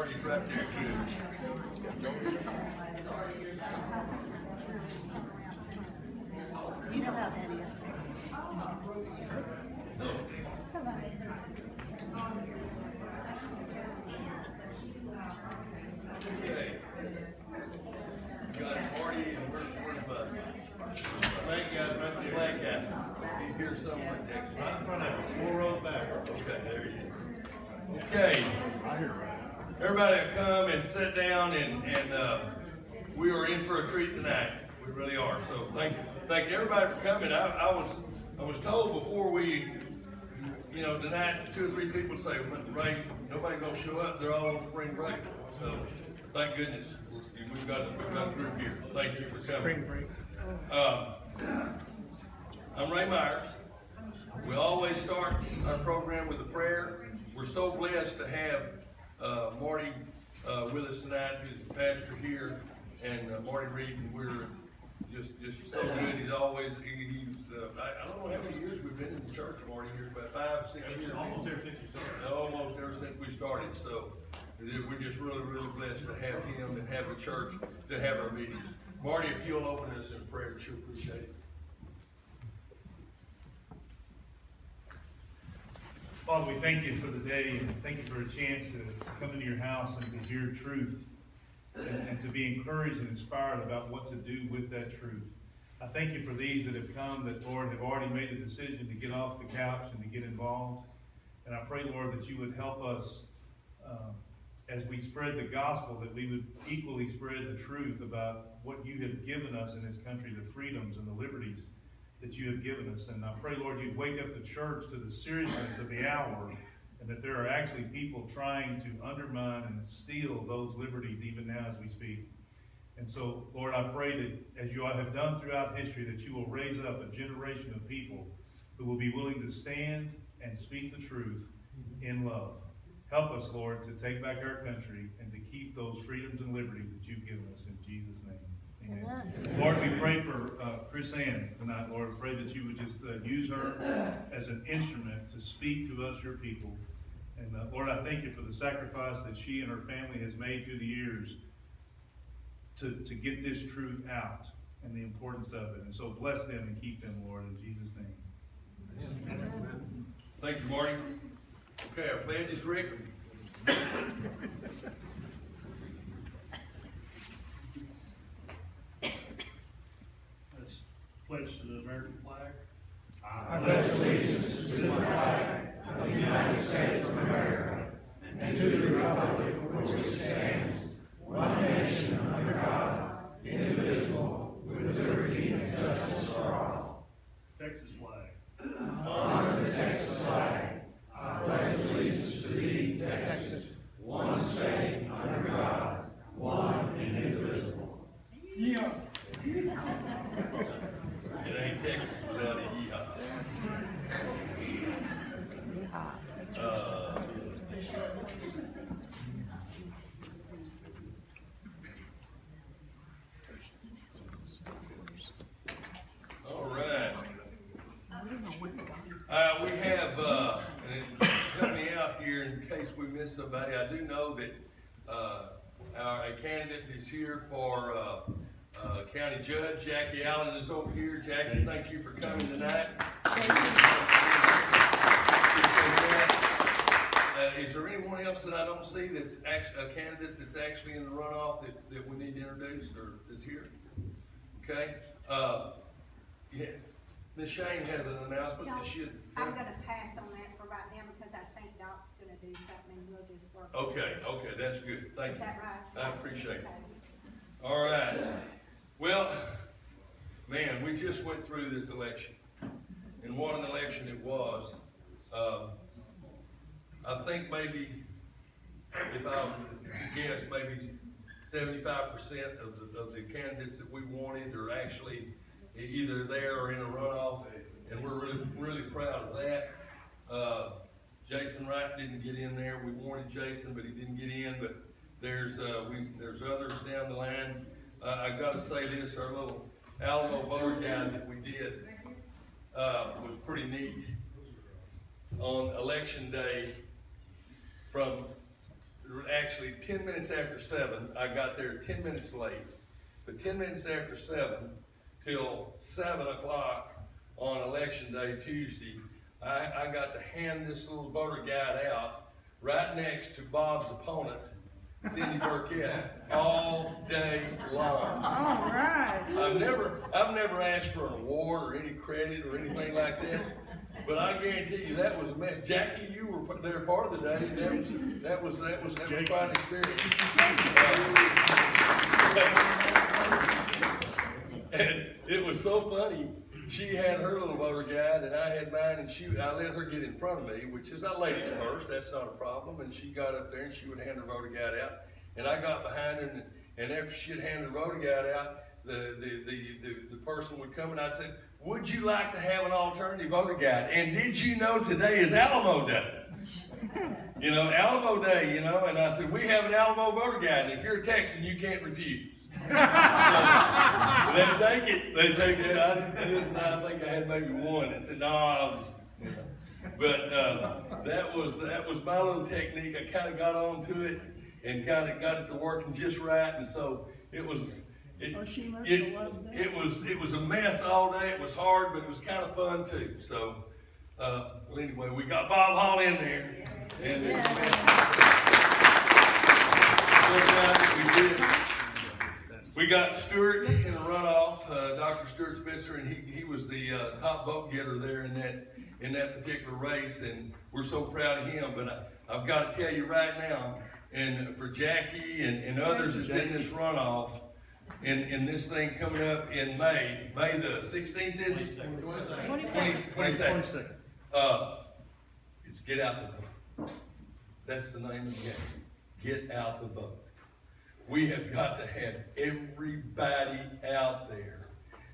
Marty's right there too. You know how that is. No. Come on. Okay. You got Marty and where's Buzz? Flag guy right there. Flag guy. He's here somewhere in Texas. Right in front of you, 4 rows back. Okay, there he is. Okay. Everybody come and sit down and we are in for a treat tonight. We really are. So thank everybody for coming. I was told before we, tonight 2 or 3 people say, "Ray, nobody gonna show up. They're all on spring break." So thank goodness we've got a group here. Thank you for coming. Spring break. I'm Ray Myers. We always start our program with a prayer. We're so blessed to have Marty with us tonight, who's the pastor here, and Marty Reed, and we're just so good. He's always, I don't know how many years we've been in the church, Marty, here, about 5, 6 years. Almost ever since you started. Almost ever since we started, so we're just really, really blessed to have him and have the church to have our meetings. Marty, if you'll open us in prayer, sure appreciate it. Father, we thank you for the day, and thank you for a chance to come into your house and to hear truth, and to be encouraged and inspired about what to do with that truth. I thank you for these that have come that, Lord, have already made the decision to get off the couch and to get involved. And I pray, Lord, that you would help us as we spread the gospel, that we would equally spread the truth about what you have given us in this country, the freedoms and the liberties that you have given us. And I pray, Lord, you'd wake up the church to the seriousness of the hour, and that there are actually people trying to undermine and steal those liberties even now as we speak. And so, Lord, I pray that as you have done throughout history, that you will raise up a generation of people who will be willing to stand and speak the truth in love. Help us, Lord, to take back our country and to keep those freedoms and liberties that you've given us in Jesus' name. Amen. Lord, we pray for KrisAnne tonight, Lord. We pray that you would just use her as an instrument to speak to us, your people. And Lord, I thank you for the sacrifice that she and her family has made through the years to get this truth out and the importance of it. And so bless them and keep them, Lord, in Jesus' name. Amen. Thank you, Marty. Okay, our pledge is Rick. Let's pledge to the American flag. I pledge allegiance to the flag of the United States of America and to the republic for which it stands, one nation under God, indivisible, with liberty and justice for all. Texas flag. Honor the Texas flag. I pledge allegiance to thee, Texas, one state under God, one and indivisible. It ain't Texas without a yeehaw. All right. We have, and help me out here in case we miss somebody. I do know that a candidate is here for County Judge. Jackie Allen is over here. Jackie, thank you for coming tonight. Is there anyone else that I don't see that's a candidate that's actually in the runoff that we need to introduce or is here? Okay. Yeah. Ms. Shane has an announcement that she. I'm going to pass on that for right now because I think Doc's going to do something and we'll just work. Okay, that's good. Thank you. Is that right? I appreciate it. All right. Well, man, we just went through this election. And what an election it was. I think maybe, if I guess, maybe 75% of the candidates that we wanted are actually either there or in a runoff, and we're really, really proud of that. Jason Wright didn't get in there. We wanted Jason, but he didn't get in. But there's others down the line. I've got to say this: our little Alamo voter guide that we did was pretty neat. On election day, from actually 10 minutes after 7. I got there 10 minutes late. But 10 minutes after 7 till 7 o'clock on election day, Tuesday, I got to hand this little voter guide out right next to Bob's opponent, Cindy Burkett, all day long. All right. I've never asked for an award or any credit or anything like that, but I guarantee you that was a mess. Jackie, you were there part of the day, and that was quite an experience. And it was so funny. She had her little voter guide, and I had mine, and I let her get in front of me, which is, I ladies first, that's not a problem, and she got up there, and she would hand her voter guide out, and I got behind her, and after she'd hand her voter guide out, the person would come, and I'd say, would you like to have an alternative voter guide? And did you know today is Alamo Day? You know, Alamo Day, you know, and I said, we have an Alamo voter guide, and if you're a Texan, you can't refuse. So, they take it, and listen, I think I had maybe one that said, no, I'll just, you know. But that was my little technique. I kind of got onto it and kind of got it to working just right, and so it was a mess all day. It was hard, but it was kind of fun too. So well, anyway, we got Bob Hall in there, and we did. We got Stewart in the runoff, Dr. Stewart Spitzer, and he was the top vote getter there in that particular race, and we're so proud of him. But I've got to tell you right now, and for Jackie and others that's in this runoff, and this thing coming up in May the 16th, is it? 22nd. It's get out the vote. That's the name of the game. Get out the vote. We have got to have everybody out there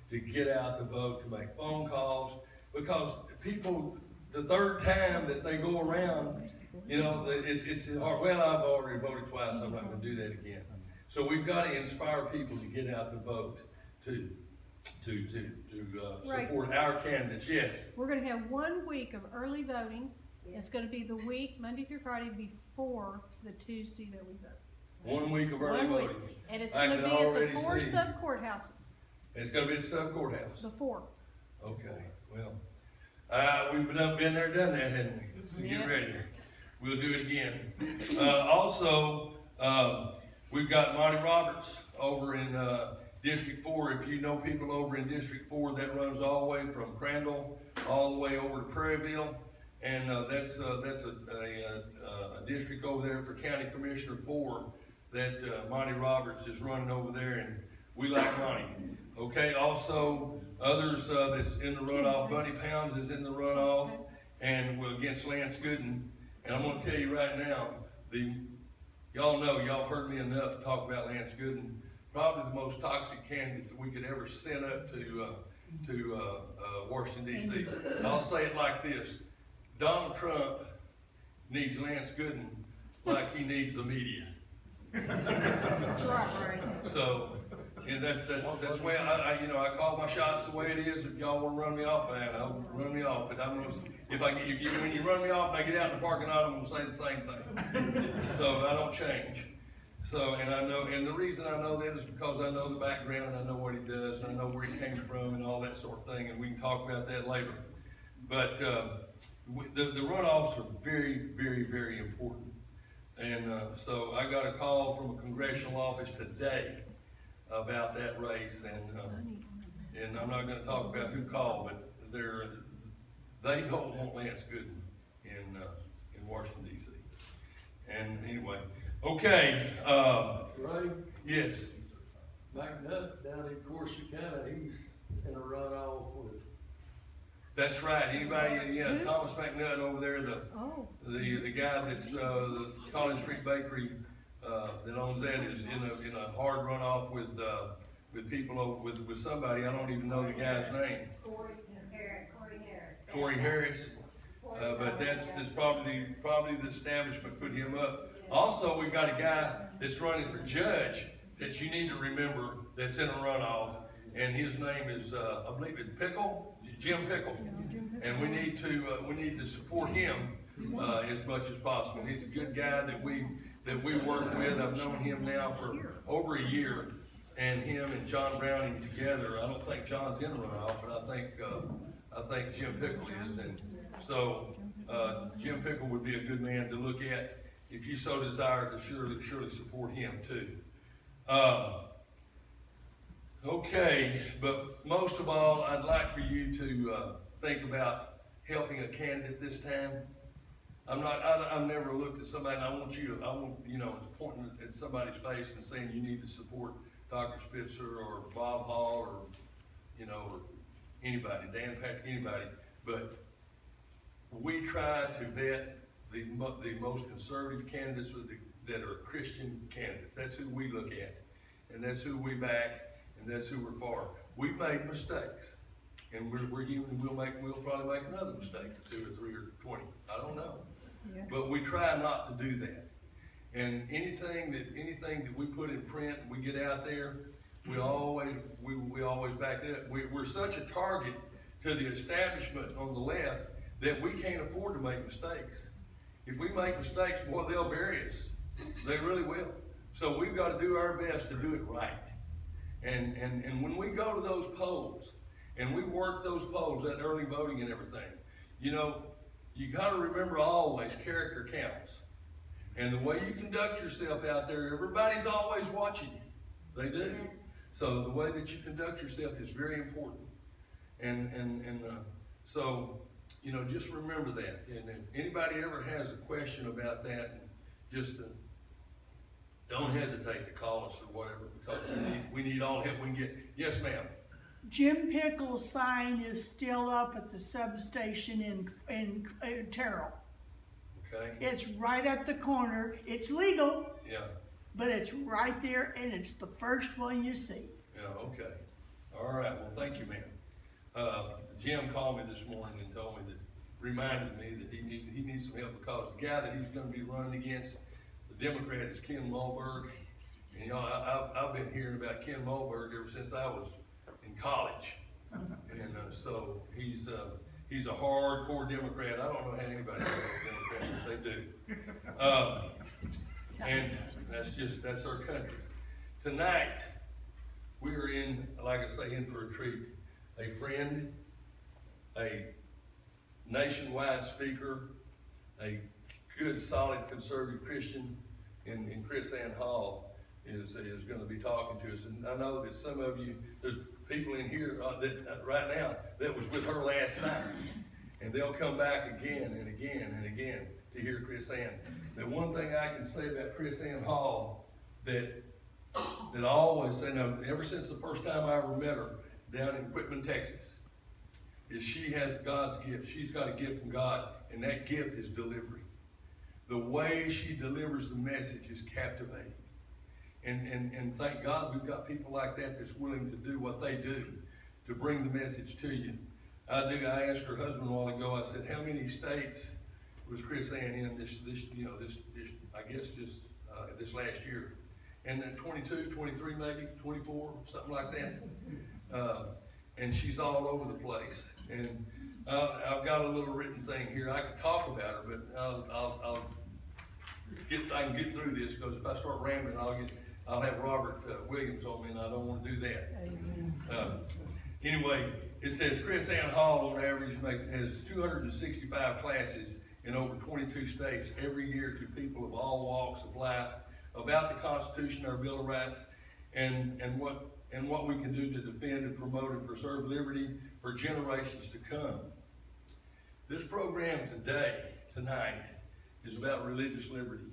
to get out the vote, to make phone calls, because people, the third time that they go around, you know, it's hard. Well, I've already voted twice, I'm not going to do that again. So we've got to inspire people to get out the vote, to support our candidates. Yes. We're going to have 1 week of early voting. It's going to be the week, Monday through Friday, before the Tuesday that we vote. 1 week of early voting. And it's going to be at the 4 sub-courthouses. It's going to be at the sub-courthouse. The 4. Okay, well, we've been there, done that, hadn't we? So get ready. We'll do it again. Also, we've got Monty Roberts over in District 4. If you know people over in District 4, that runs all the way from Crandall all the way over to Prairieville. And that's a district over there for County Commissioner 4 that Monty Roberts is running over there, and we like Monty. Okay, also others that's in the runoff, Buddy Pounds is in the runoff, and we're against Lance Gooden. And I'm going to tell you right now, y'all know, y'all heard me enough to talk about Lance Gooden. Probably the most toxic candidate that we could ever send up to Washington, D.C. I'll say it like this. Donald Trump needs Lance Gooden like he needs the media. That's right. So, and that's the way I call my shots the way it is. If y'all want to run me off, I'll run me off. But when you run me off and I get out in the parking lot, I'm going to say the same thing. So I don't change. So, and I know, and the reason I know that is because I know the background, and I know what he does, and I know where he came from, and all that sort of thing. And we can talk about that later. But the runoffs are very, very, very important. And so I got a call from a congressional office today about that race, and I'm not going to talk about who called, but they don't want Lance Gooden in Washington, D.C. And anyway, okay. Ray? Yes. McNutt down in Corsicana, he's in a runoff with. That's right. Anybody? Yeah, Thomas McNutt over there, the guy that's the College Street Bakery that owns that is in a hard runoff with people with somebody. I don't even know the guy's name. Corey Harris. But that's probably the establishment put him up. Also, we've got a guy that's running for judge that you need to remember that's in a runoff, and his name is I believe it's Jim Pickle, and we need to support him as much as possible. He's a good guy that we that we work with. I've known him now for over a year, and him and John Browning together. I don't think John's in a runoff, but I think Jim Pickle is, and so Jim Pickle would be a good man to look at if you so desire to surely support him too. Okay, but most of all, I'd like for you to think about helping a candidate this time. I've never looked at somebody, and I want, it's pointing at somebody's face and saying you need to support Dr. Spitzer or Bob Hall or, or anybody, Dan Patrick, anybody. But we try to vet the most conservative candidates that are Christian candidates. That's who we look at, and that's who we back, and that's who we're for. We've made mistakes, and we're human. We'll probably make another mistake, or 2 or 3 or 20. I don't know, but we try not to do that. And anything that we put in print and we get out there, we always back it up. We're such a target to the establishment on the left that we can't afford to make mistakes. If we make mistakes, boy, they'll bury us. They really will. So we've got to do our best to do it right. And when we go to those polls and we work those polls, that early voting and everything, you got to remember always character counts. And the way you conduct yourself out there, everybody's always watching you. They do. So the way that you conduct yourself is very important. So just remember that. And if anybody ever has a question about that, just don't hesitate to call us or whatever, because we need all the help we can get. Yes, ma'am. Jim Pickle's sign is still up at the substation in Terrell. Okay. It's right at the corner. It's legal. Yeah. But it's right there, and it's the first one you see. Yeah, okay. All right, well, thank you, ma'am. Jim called me this morning and told me reminded me that he needs some help, because the guy that he's going to be running against, the Democrat, is Ken Mulberg. And I've been hearing about Ken Mulberg ever since I was in college. And so he's a hardcore Democrat. I don't know how anybody knows Democrats, but they do. And that's our country. Tonight, we are in, like I say, in for a treat. A friend, a nationwide speaker, a good, solid conservative Christian in KrisAnne Hall is going to be talking to us. And I know that some of you, there's people in here right now that was with her last night, and they'll come back again and again and again to hear KrisAnne. The one thing I can say about KrisAnne Hall that I always say, now, ever since the first time I ever met her down in Quitman, Texas, is she has God's gift. She's got a gift from God, and that gift is delivery. The way she delivers the message is captivating. And thank God we've got people like that that's willing to do what they do to bring the message to you. I asked her husband a while ago, I said, how many states was KrisAnne in this last year? And then 22, 23 maybe, 24, something like that. And she's all over the place. And I've got a little written thing here. I could talk about her, but I can get through this, because if I start rambling, I'll have Robert Williams on me, and I don't want to do that. Anyway, it says KrisAnne Hall on average has 265 classes in over 22 states every year to people of all walks of life about the Constitution, our Bill of Rights, and what we can do to defend and promote and preserve liberty for generations to come. This program tonight, is about religious liberty.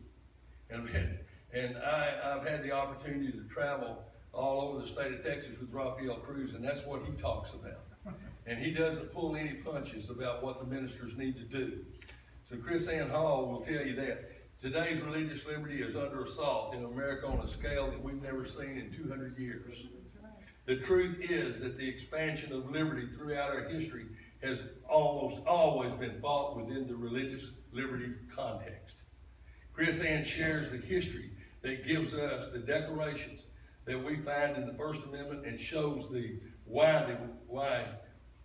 And I've had the opportunity to travel all over the state of Texas with Raphael Cruz, and that's what he talks about. And he doesn't pull any punches about what the ministers need to do. So KrisAnne Hall will tell you that. Today's religious liberty is under assault in America on a scale that we've never seen in 200 years. The truth is that the expansion of liberty throughout our history has almost always been fought within the religious liberty context. KrisAnne shares the history that gives us the declarations that we find in the First Amendment, and shows why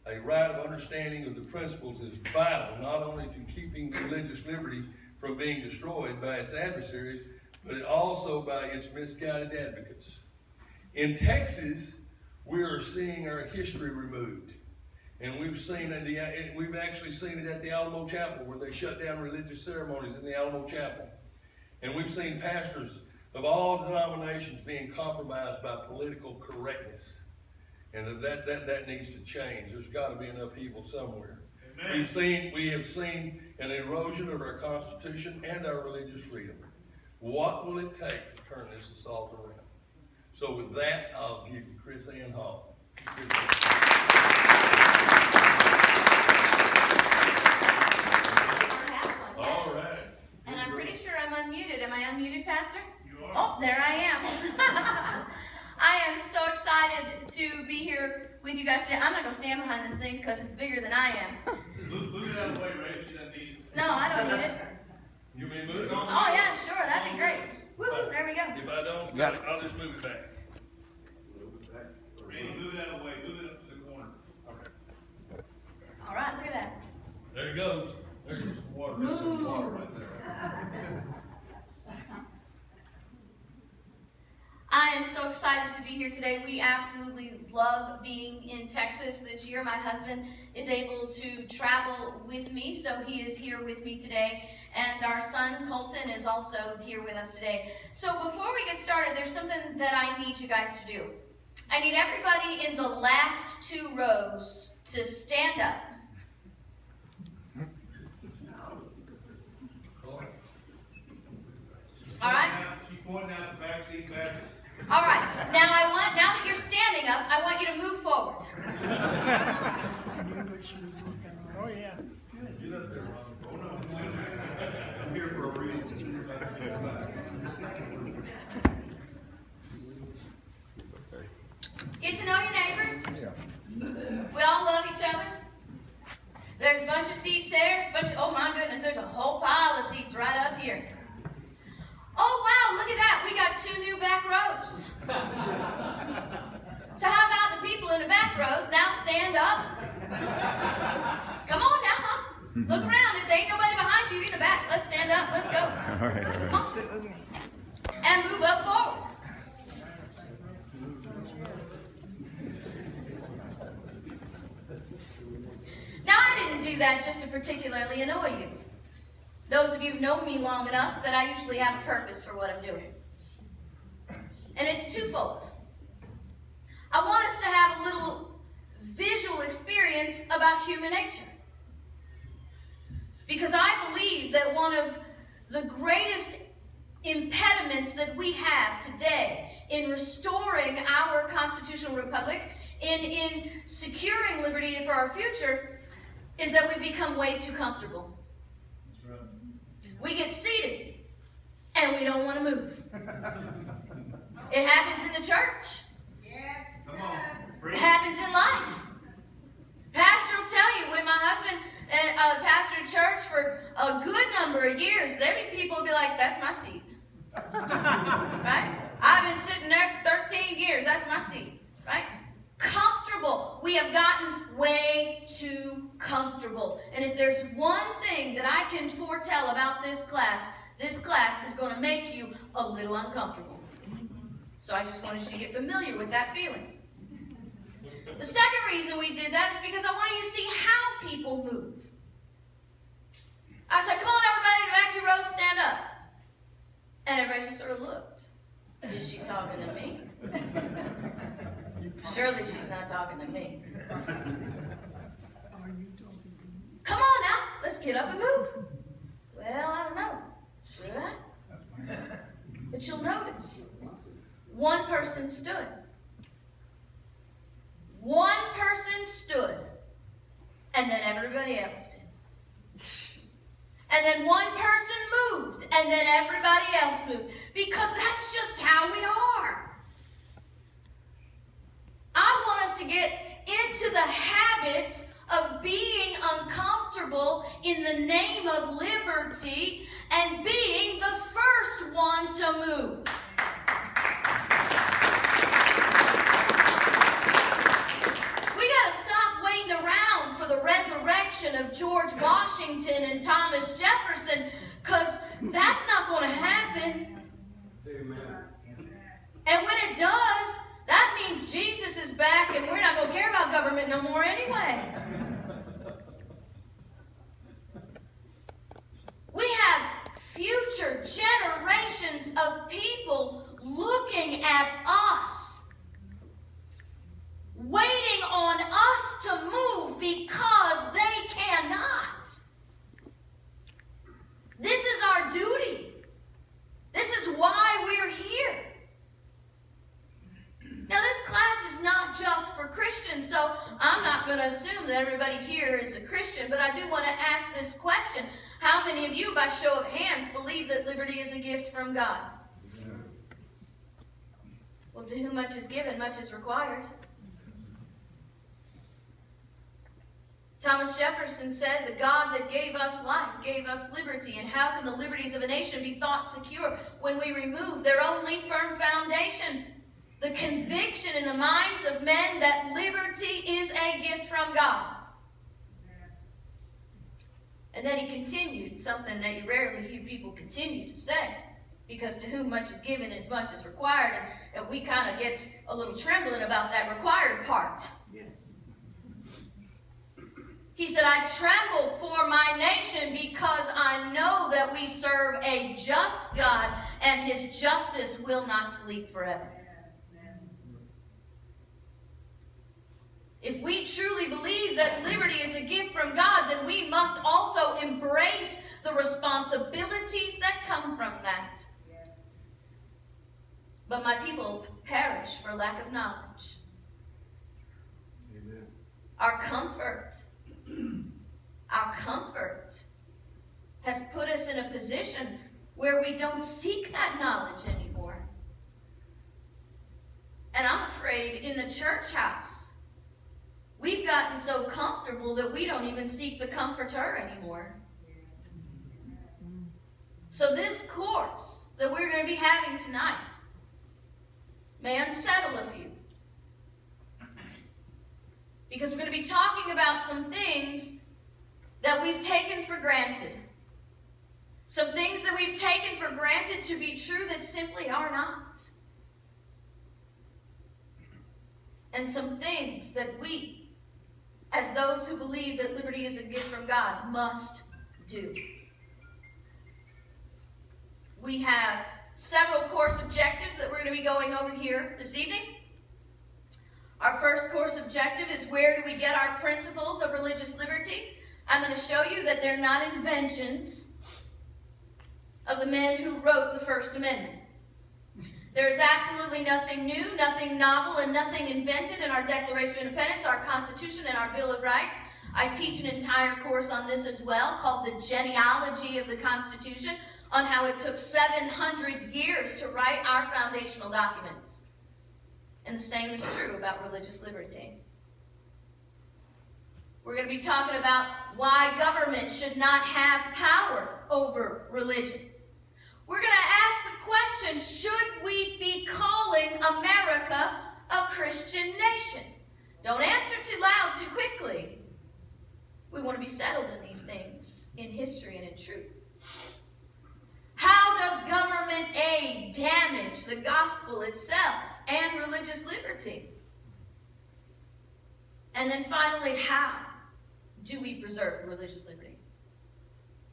a right of understanding of the principles is vital, not only to keeping religious liberty from being destroyed by its adversaries, but also by its misguided advocates. In Texas, we are seeing our history removed. And we've actually seen it at the Alamo Chapel, where they shut down religious ceremonies in the Alamo Chapel. And we've seen pastors of all denominations being compromised by political correctness. And that needs to change. There's got to be an upheaval somewhere. Amen. We have seen an erosion of our Constitution and our religious freedom. What will it take to turn this assault around? So with that, I'll give you KrisAnne Hall. All right. And I'm pretty sure I'm unmuted. Am I unmuted, Pastor? You are. Oh, there I am. I am so excited to be here with you guys today. I'm not going to stand behind this thing because it's bigger than I am. Move it out of the way, Ray. She doesn't need it. No, I don't need it. You may move it. Oh, yeah, sure. That'd be great. Woo, there we go. If I don't, I'll just move it back. Randy, move it out of the way. Move it up to the corner. Okay. All right, look at that. There it goes. There's some water. There's some water right there. I am so excited to be here today. We absolutely love being in Texas this year. My husband is able to travel with me, so he is here with me today. And our son, Colton, is also here with us today. So before we get started, there's something that I need you guys to do. I need everybody in the last 2 rows to stand up. All right? She's pointing out the back seat back. All right. Now that you're standing up, I want you to move forward. Oh, yeah. I'm here for a reason. Get to know your neighbors. We all love each other. There's a bunch of seats there. Oh my goodness, there's a whole pile of seats right up here. Oh wow, look at that. We got 2 new back rows. So how about the people in the back rows now stand up? Come on now. Look around. If there ain't nobody behind you in the back, let's stand up. Let's go. All right. Come on. And move up forward. Now, I didn't do that just to particularly annoy you. Those of you who know me long enough that I usually have a purpose for what I'm doing. And it's twofold. I want us to have a little visual experience about human nature. Because I believe that one of the greatest impediments that we have today in restoring our constitutional republic, in securing liberty for our future, is that we become way too comfortable. That's right. We get seated and we don't want to move. It happens in the church. Yes. Come on. It happens in life. Pastor will tell you, when my husband pastored church for a good number of years, there be people will be like, that's my seat. Right? I've been sitting there for 13 years. That's my seat. Right? Comfortable. We have gotten way too comfortable. And if there's one thing that I can foretell about this class is going to make you a little uncomfortable. So I just wanted you to get familiar with that feeling. The second reason we did that is because I wanted you to see how people move. I said, come on everybody, the back 2 rows, stand up. And everybody just sort of looked. Is she talking to me? Surely she's not talking to me. Come on now, let's get up and move. Well, I don't know. Should I? But you'll notice, one person stood. One person stood, and then everybody else did. And then one person moved, and then everybody else moved. Because that's just how we are. I want us to get into the habit of being uncomfortable in the name of liberty and being the first one to move. We got to stop waiting around for the resurrection of George Washington and Thomas Jefferson, because that's not going to happen. Amen. And when it does, that means Jesus is back and we're not going to care about government no more anyway. We have future generations of people looking at us, waiting on us to move because they cannot. This is our duty. This is why we're here. Now, this class is not just for Christians, so I'm not going to assume that everybody here is a Christian, but I do want to ask this question. How many of you, by show of hands, believe that liberty is a gift from God? Well, to whom much is given, much is required. Thomas Jefferson said, "The God that gave us life gave us liberty, and how can the liberties of a nation be thought secure when we remove their only firm foundation? The conviction in the minds of men that liberty is a gift from God." And then he continued, something that you rarely hear people continue to say, because to whom much is given, as much is required, and we kind of get a little trembling about that required part. He said, "I tremble for my nation because I know that we serve a just God, and his justice will not sleep forever." If we truly believe that liberty is a gift from God, then we must also embrace the responsibilities that come from that. But my people perish for lack of knowledge. Amen. Our comfort has put us in a position where we don't seek that knowledge anymore. And I'm afraid in the church house, we've gotten so comfortable that we don't even seek the comforter anymore. So this course that we're going to be having tonight may unsettle a few. Because we're going to be talking about some things that we've taken for granted. Some things that we've taken for granted to be true that simply are not. And some things that we, as those who believe that liberty is a gift from God, must do. We have several course objectives that we're going to be going over here this evening. Our first course objective is, where do we get our principles of religious liberty? I'm going to show you that they're not inventions of the men who wrote the First Amendment. There is absolutely nothing new, nothing novel, and nothing invented in our Declaration of Independence, our Constitution, and our Bill of Rights. I teach an entire course on this as well, called The Genealogy of the Constitution, on how it took 700 years to write our foundational documents. And the same is true about religious liberty. We're going to be talking about why government should not have power over religion. We're going to ask the question, should we be calling America a Christian nation? Don't answer too loud too quickly. We want to be settled in these things, in history and in truth. How does government aid damage the gospel itself and religious liberty? And then finally, how do we preserve religious liberty?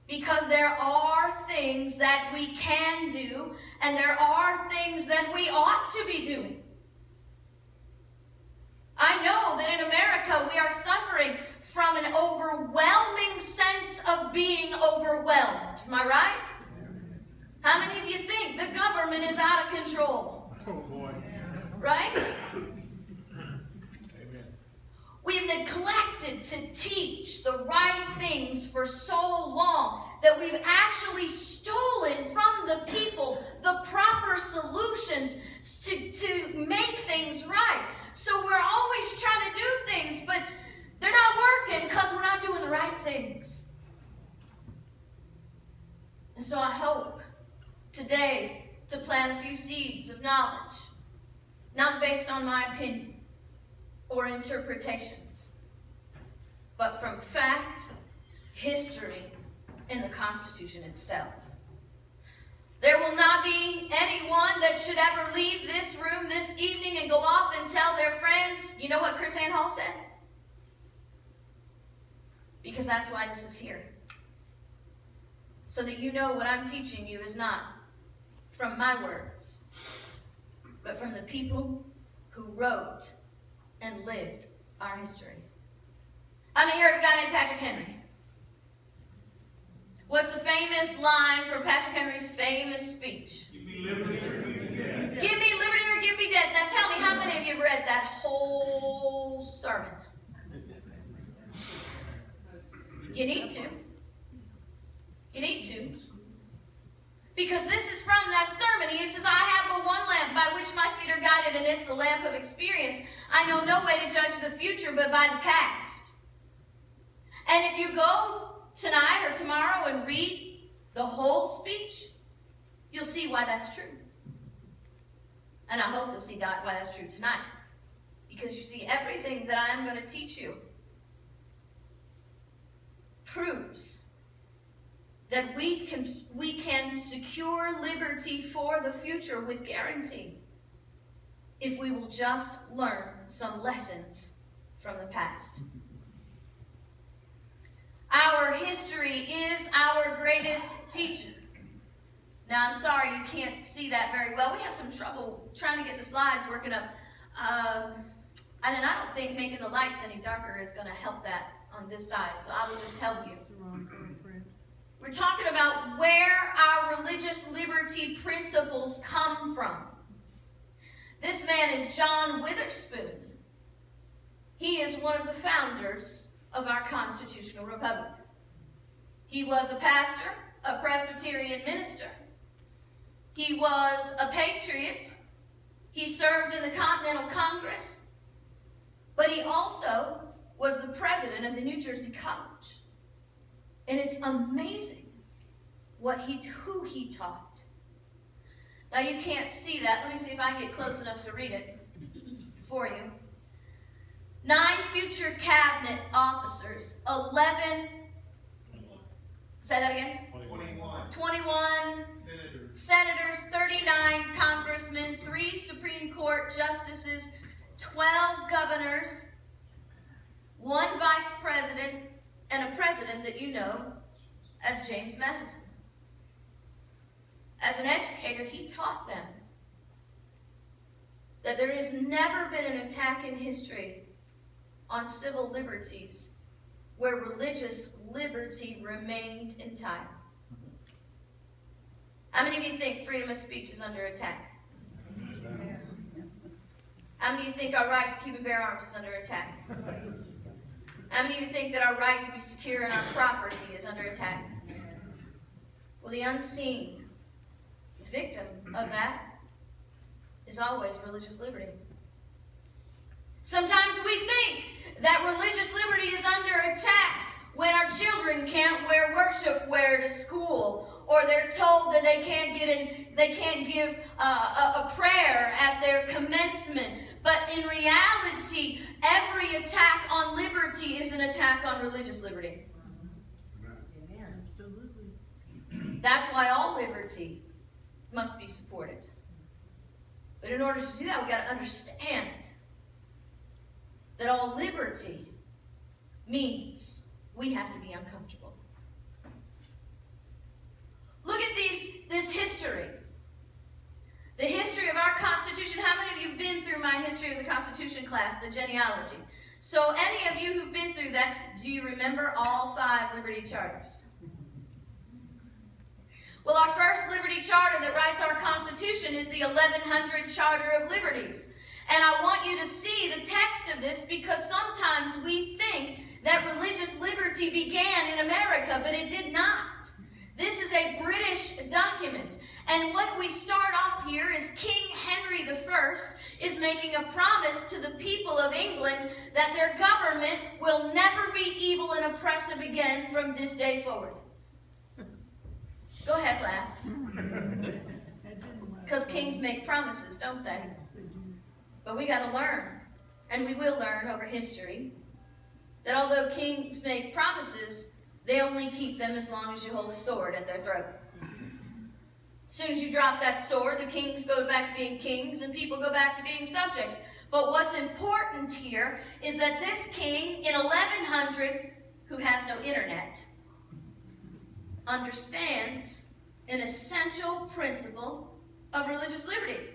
Because there are things that we can do, and there are things that we ought to be doing. I know that in America we are suffering from an overwhelming sense of being overwhelmed. Am I right? How many of you think the government is out of control? Oh boy. Right? Amen. We've neglected to teach the right things for so long that we've actually stolen from the people the proper solutions to make things right. So we're always trying to do things, but they're not working because we're not doing the right things. And so I hope today to plant a few seeds of knowledge, not based on my opinion or interpretations, but from fact, history, and the Constitution itself. There will not be anyone that should ever leave this room this evening and go off and tell their friends, you know what KrisAnne Hall said? Because that's why this is here. So that you know what I'm teaching you is not from my words, but from the people who wrote and lived our history. How many heard of a guy named Patrick Henry? What's the famous line from Patrick Henry's famous speech? Give me liberty or give me death. Give me liberty or give me death. Now tell me, how many of you have read that whole sermon? You need to. You need to. Because this is from that sermon. He says, I have but one lamp by which my feet are guided, and it's the lamp of experience. I know no way to judge the future but by the past. And if you go tonight or tomorrow and read the whole speech, you'll see why that's true. And I hope you'll see why that's true tonight. Because you see, everything that I'm going to teach you proves that we can secure liberty for the future with guarantee if we will just learn some lessons from the past. Our history is our greatest teacher. Now, I'm sorry you can't see that very well. We had some trouble trying to get the slides working up. And I don't think making the lights any darker is going to help that on this side, so I will just help you. We're talking about where our religious liberty principles come from. This man is John Witherspoon. He is one of the founders of our constitutional republic. He was a pastor, a Presbyterian minister. He was a patriot. He served in the Continental Congress, but he also was the president of the New Jersey College. And it's amazing who he taught. Now you can't see that. Let me see if I can get close enough to read it for you. 9 future cabinet officers, 11, say that again? 21 senators, 39 congressmen, 3 Supreme Court justices, 12 governors, 1 vice president, and a president that you know as James Madison. As an educator, he taught them that there has never been an attack in history on civil liberties where religious liberty remained entire. How many of you think freedom of speech is under attack? How many of you think our right to keep and bear arms is under attack? How many of you think that our right to be secure in our property is under attack? Well, the unseen victim of that is always religious liberty. Sometimes we think that religious liberty is under attack when our children can't wear worship wear to school, or they're told that they can't give a prayer at their commencement. But in reality, every attack on liberty is an attack on religious liberty. Amen. Absolutely. That's why all liberty must be supported. But in order to do that, we got to understand that all liberty means we have to be uncomfortable. Look at this history. The history of our Constitution. How many of you have been through my history of the Constitution class, the genealogy? So any of you who've been through that, do you remember all 5 liberty charters? Well, our first liberty charter that writes our Constitution is the 1100 Charter of Liberties. And I want you to see the text of this because sometimes we think that religious liberty began in America, but it did not. This is a British document. And what we start off here is King Henry I is making a promise to the people of England that their government will never be evil and oppressive again from this day forward. Go ahead, laugh. Because kings make promises, don't they? But we got to learn, and we will learn over history, that although kings make promises, they only keep them as long as you hold a sword at their throat. As soon as you drop that sword, the kings go back to being kings and people go back to being subjects. But what's important here is that this king in 1100, who has no internet, understands an essential principle of religious liberty.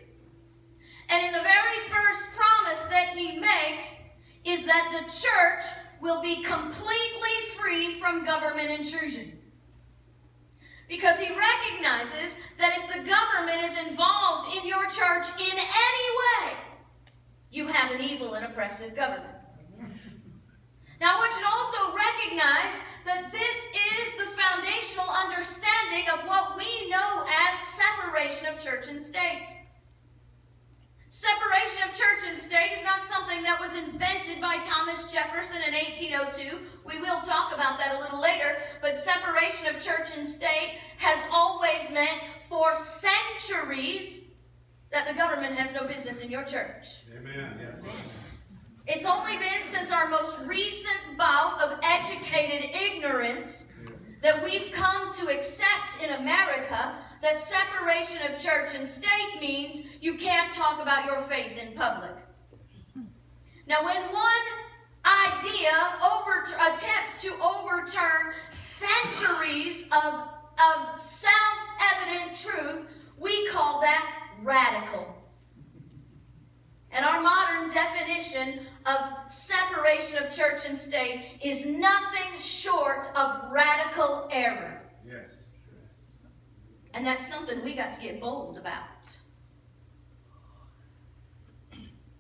And in the very first promise that he makes is that the church will be completely free from government intrusion. Because he recognizes that if the government is involved in your church in any way, you have an evil and oppressive government. Now, I want you to also recognize that this is the foundational understanding of what we know as separation of church and state. Separation of church and state is not something that was invented by Thomas Jefferson in 1802. We will talk about that a little later, but separation of church and state has always meant for centuries that the government has no business in your church. Amen. Yes. It's only been since our most recent bout of educated ignorance that we've come to accept in America that separation of church and state means you can't talk about your faith in public. Now, when one idea attempts to overturn centuries of self-evident truth, we call that radical. And our modern definition of separation of church and state is nothing short of radical error. Yes. And that's something we got to get bold about.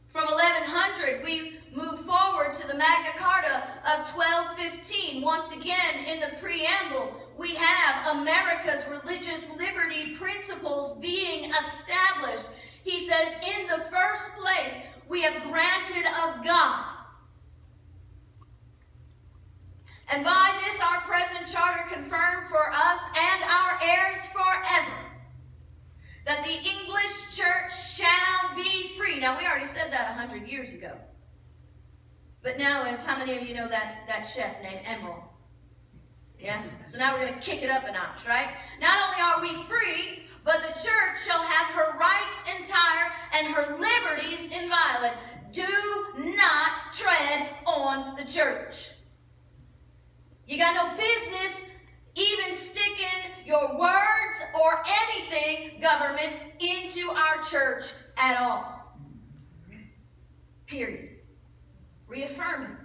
From 1100, we move forward to the Magna Carta of 1215. Once again, in the preamble, we have America's religious liberty principles being established. He says, in the first place, we have granted of God. And by this our present charter confirmed for us and our heirs forever, that the English church shall be free. Now, we already said that 100 years ago. But now, how many of you know that chef named Emerald? Yeah? So now we're going to kick it up a notch, right? Not only are we free, but the church shall have her rights entire and her liberties inviolate. Do not tread on the church. You got no business even sticking your words or anything, government, into our church at all. Period. Reaffirming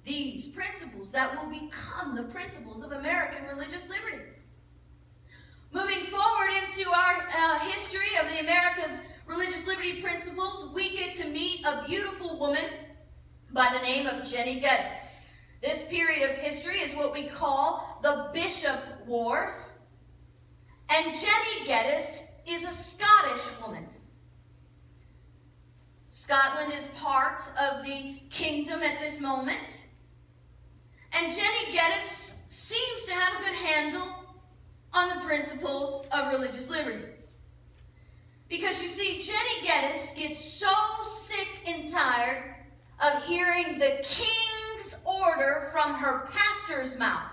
these principles that will become the principles of American religious liberty. Moving forward into our history of the America's religious liberty principles, we get to meet a beautiful woman by the name of Jenny Geddes. This period of history is what we call the Bishop Wars. And Jenny Geddes is a Scottish woman. Scotland is part of the kingdom at this moment. And Jenny Geddes seems to have a good handle on the principles of religious liberty. Because you see, Jenny Geddes gets so sick and tired of hearing the king's order from her pastor's mouth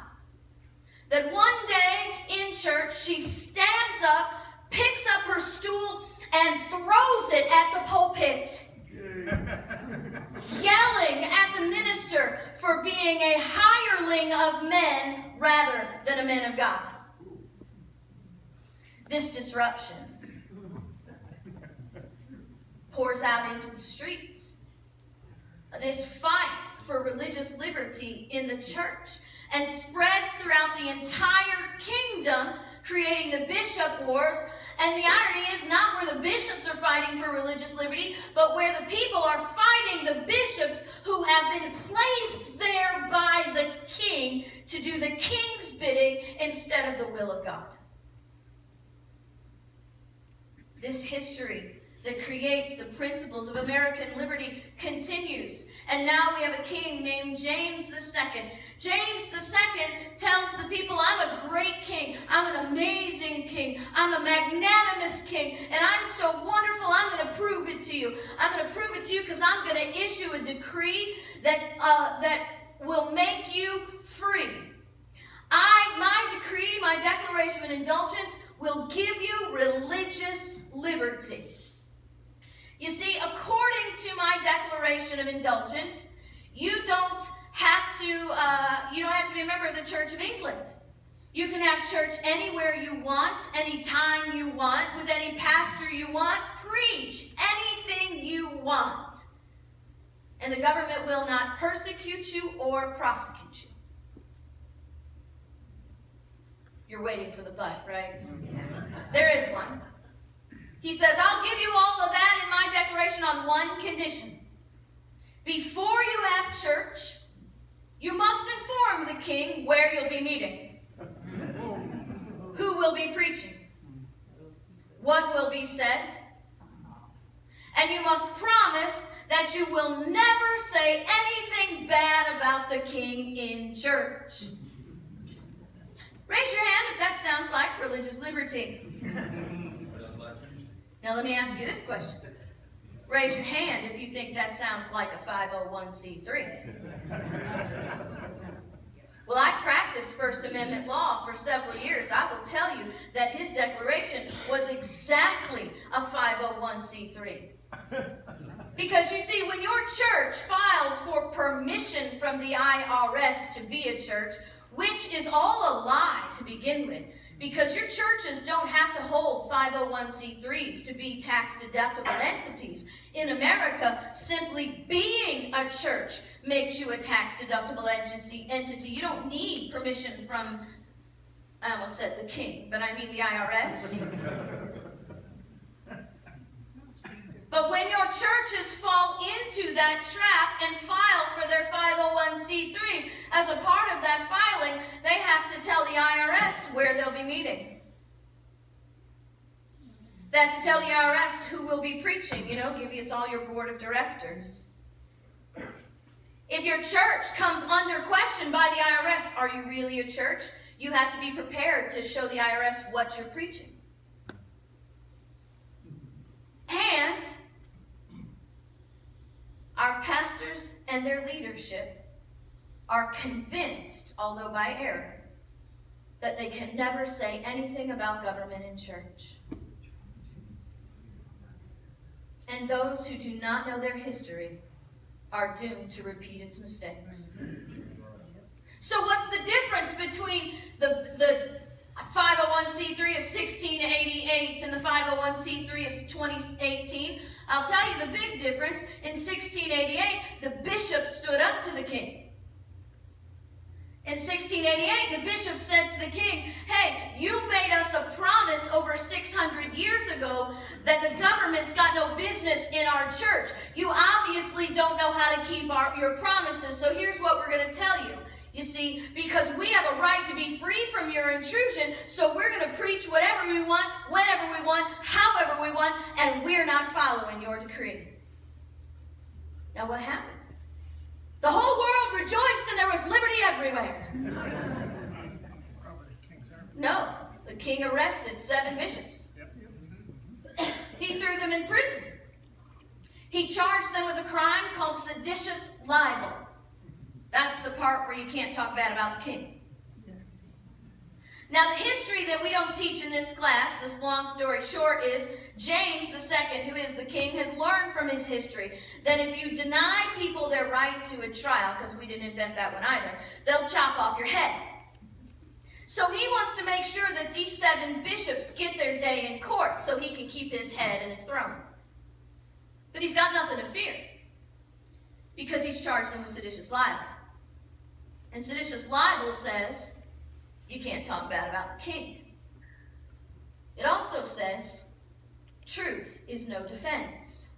that one day in church she stands up, picks up her stool, and throws it at the pulpit, yelling at the minister for being a hireling of men rather than a man of God. This disruption pours out into the streets. This fight for religious liberty in the church and spreads throughout the entire kingdom, creating the bishop wars. And the irony is not where the bishops are fighting for religious liberty, but where the people are fighting the bishops who have been placed there by the king to do the king's bidding instead of the will of God. This history that creates the principles of American liberty continues. And now we have a king named James II. James II tells the people, I'm a great king. I'm an amazing king. I'm a magnanimous king. And I'm so wonderful, I'm going to prove it to you. I'm going to prove it to you because I'm going to issue a decree that will make you free. My decree, my declaration of indulgence, will give you religious liberty. You see, according to my Declaration of Indulgence, you don't have to be a member of the Church of England. You can have church anywhere you want, anytime you want, with any pastor you want. Preach anything you want. And the government will not persecute you or prosecute you. You're waiting for the but, right? There is one. He says, I'll give you all of that in my declaration on one condition. Before you have church, you must inform the king where you'll be meeting, who will be preaching, what will be said, and you must promise that you will never say anything bad about the king in church. Raise your hand if that sounds like religious liberty. Now let me ask you this question. Raise your hand if you think that sounds like a 501c3. Well, I practiced First Amendment law for several years. I will tell you that his declaration was exactly a 501c3. Because you see, when your church files for permission from the IRS to be a church, which is all a lie to begin with, because your churches don't have to hold 501c3s to be tax-deductible entities. In America, simply being a church makes you a tax-deductible entity. You don't need permission from, I almost said the king, but I mean the IRS. But when your churches fall into that trap and file for their 501c3, as a part of that filing, they have to tell the IRS where they'll be meeting. They have to tell the IRS who will be preaching, give us all your board of directors. If your church comes under question by the IRS, are you really a church? You have to be prepared to show the IRS what you're preaching. And our pastors and their leadership are convinced, although by error, that they can never say anything about government in church. And those who do not know their history are doomed to repeat its mistakes. So what's the difference between the 501c3 of 1688 and the 501c3 of 2018? I'll tell you the big difference. In 1688, the bishop stood up to the king. In 1688, the bishop said to the king, hey, you made us a promise over 600 years ago that the government's got no business in our church. You obviously don't know how to keep your promises, so here's what we're going to tell you. You see, because we have a right to be free from your intrusion, so we're going to preach whatever we want, whenever we want, however we want, and we're not following your decree. Now what happened? The whole world rejoiced and there was liberty everywhere. No, the king arrested 7 bishops. He threw them in prison. He charged them with a crime called seditious libel. That's the part where you can't talk bad about the king. Now, the history that we don't teach in this class, this long story short, is James II, who is the king, has learned from his history that if you deny people their right to a trial, because we didn't invent that one either, they'll chop off your head. So he wants to make sure that these 7 bishops get their day in court so he can keep his head and his throne. But he's got nothing to fear because he's charged them with seditious libel. And seditious libel says you can't talk bad about the king. It also says truth is no defense.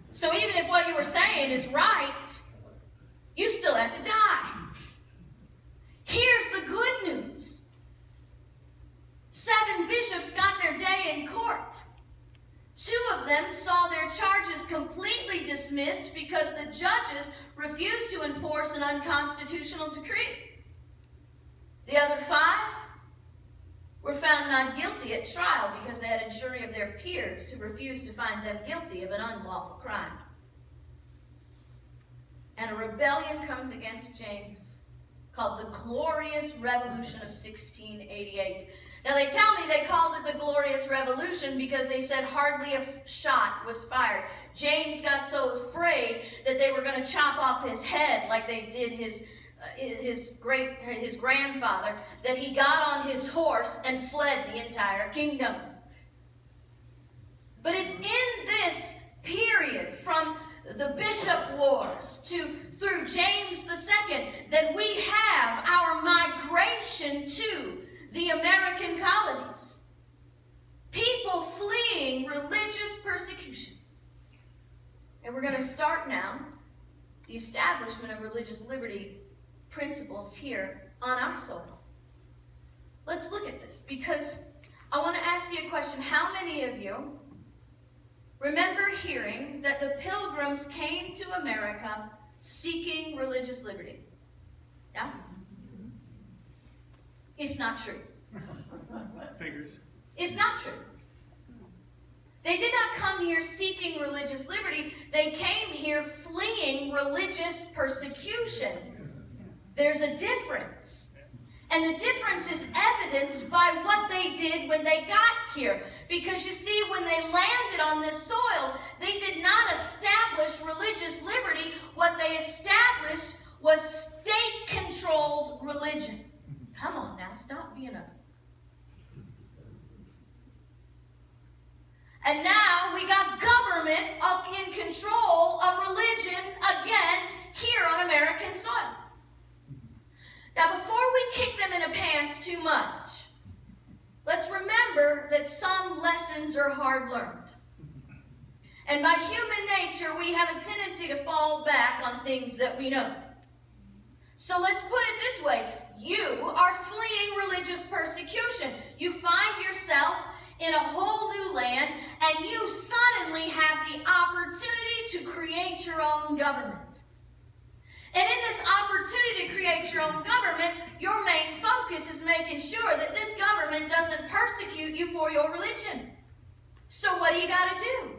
So even if what you were saying is right, you still have to die. Here's the good news. 7 bishops got their day in court. 2 of them saw their charges completely dismissed because the judges refused to enforce an unconstitutional decree. The other 5 were found not guilty at trial because they had a jury of their peers who refused to find them guilty of an unlawful crime. And a rebellion comes against James called the Glorious Revolution of 1688. Now they tell me they called it the Glorious Revolution because they said hardly a shot was fired. James got so afraid that they were going to chop off his head like they did his grandfather, that he got on his horse and fled the entire kingdom. But it's in this period from the Bishop Wars through James II that we have our migration to the American colonies. People fleeing religious persecution. And we're going to start now the establishment of religious liberty principles here on our soil. Let's look at this, because I want to ask you a question. How many of you remember hearing that the Pilgrims came to America seeking religious liberty? Yeah? It's not true. Figures. It's not true. They did not come here seeking religious liberty. They came here fleeing religious persecution. There's a difference. And the difference is evidenced by what they did when they got here. Because you see, when they landed on this soil, they did not establish religious liberty. What they established was state-controlled religion. Come on now, stop being a... And now we got government up in control of religion again here on American soil. Now, before we kick them in the pants too much, let's remember that some lessons are hard learned. And by human nature, we have a tendency to fall back on things that we know. So let's put it this way. You are fleeing religious persecution. You find yourself in a whole new land, and you suddenly have the opportunity to create your own government. And in this opportunity to create your own government, your main focus is making sure that this government doesn't persecute you for your religion. So what do you got to do?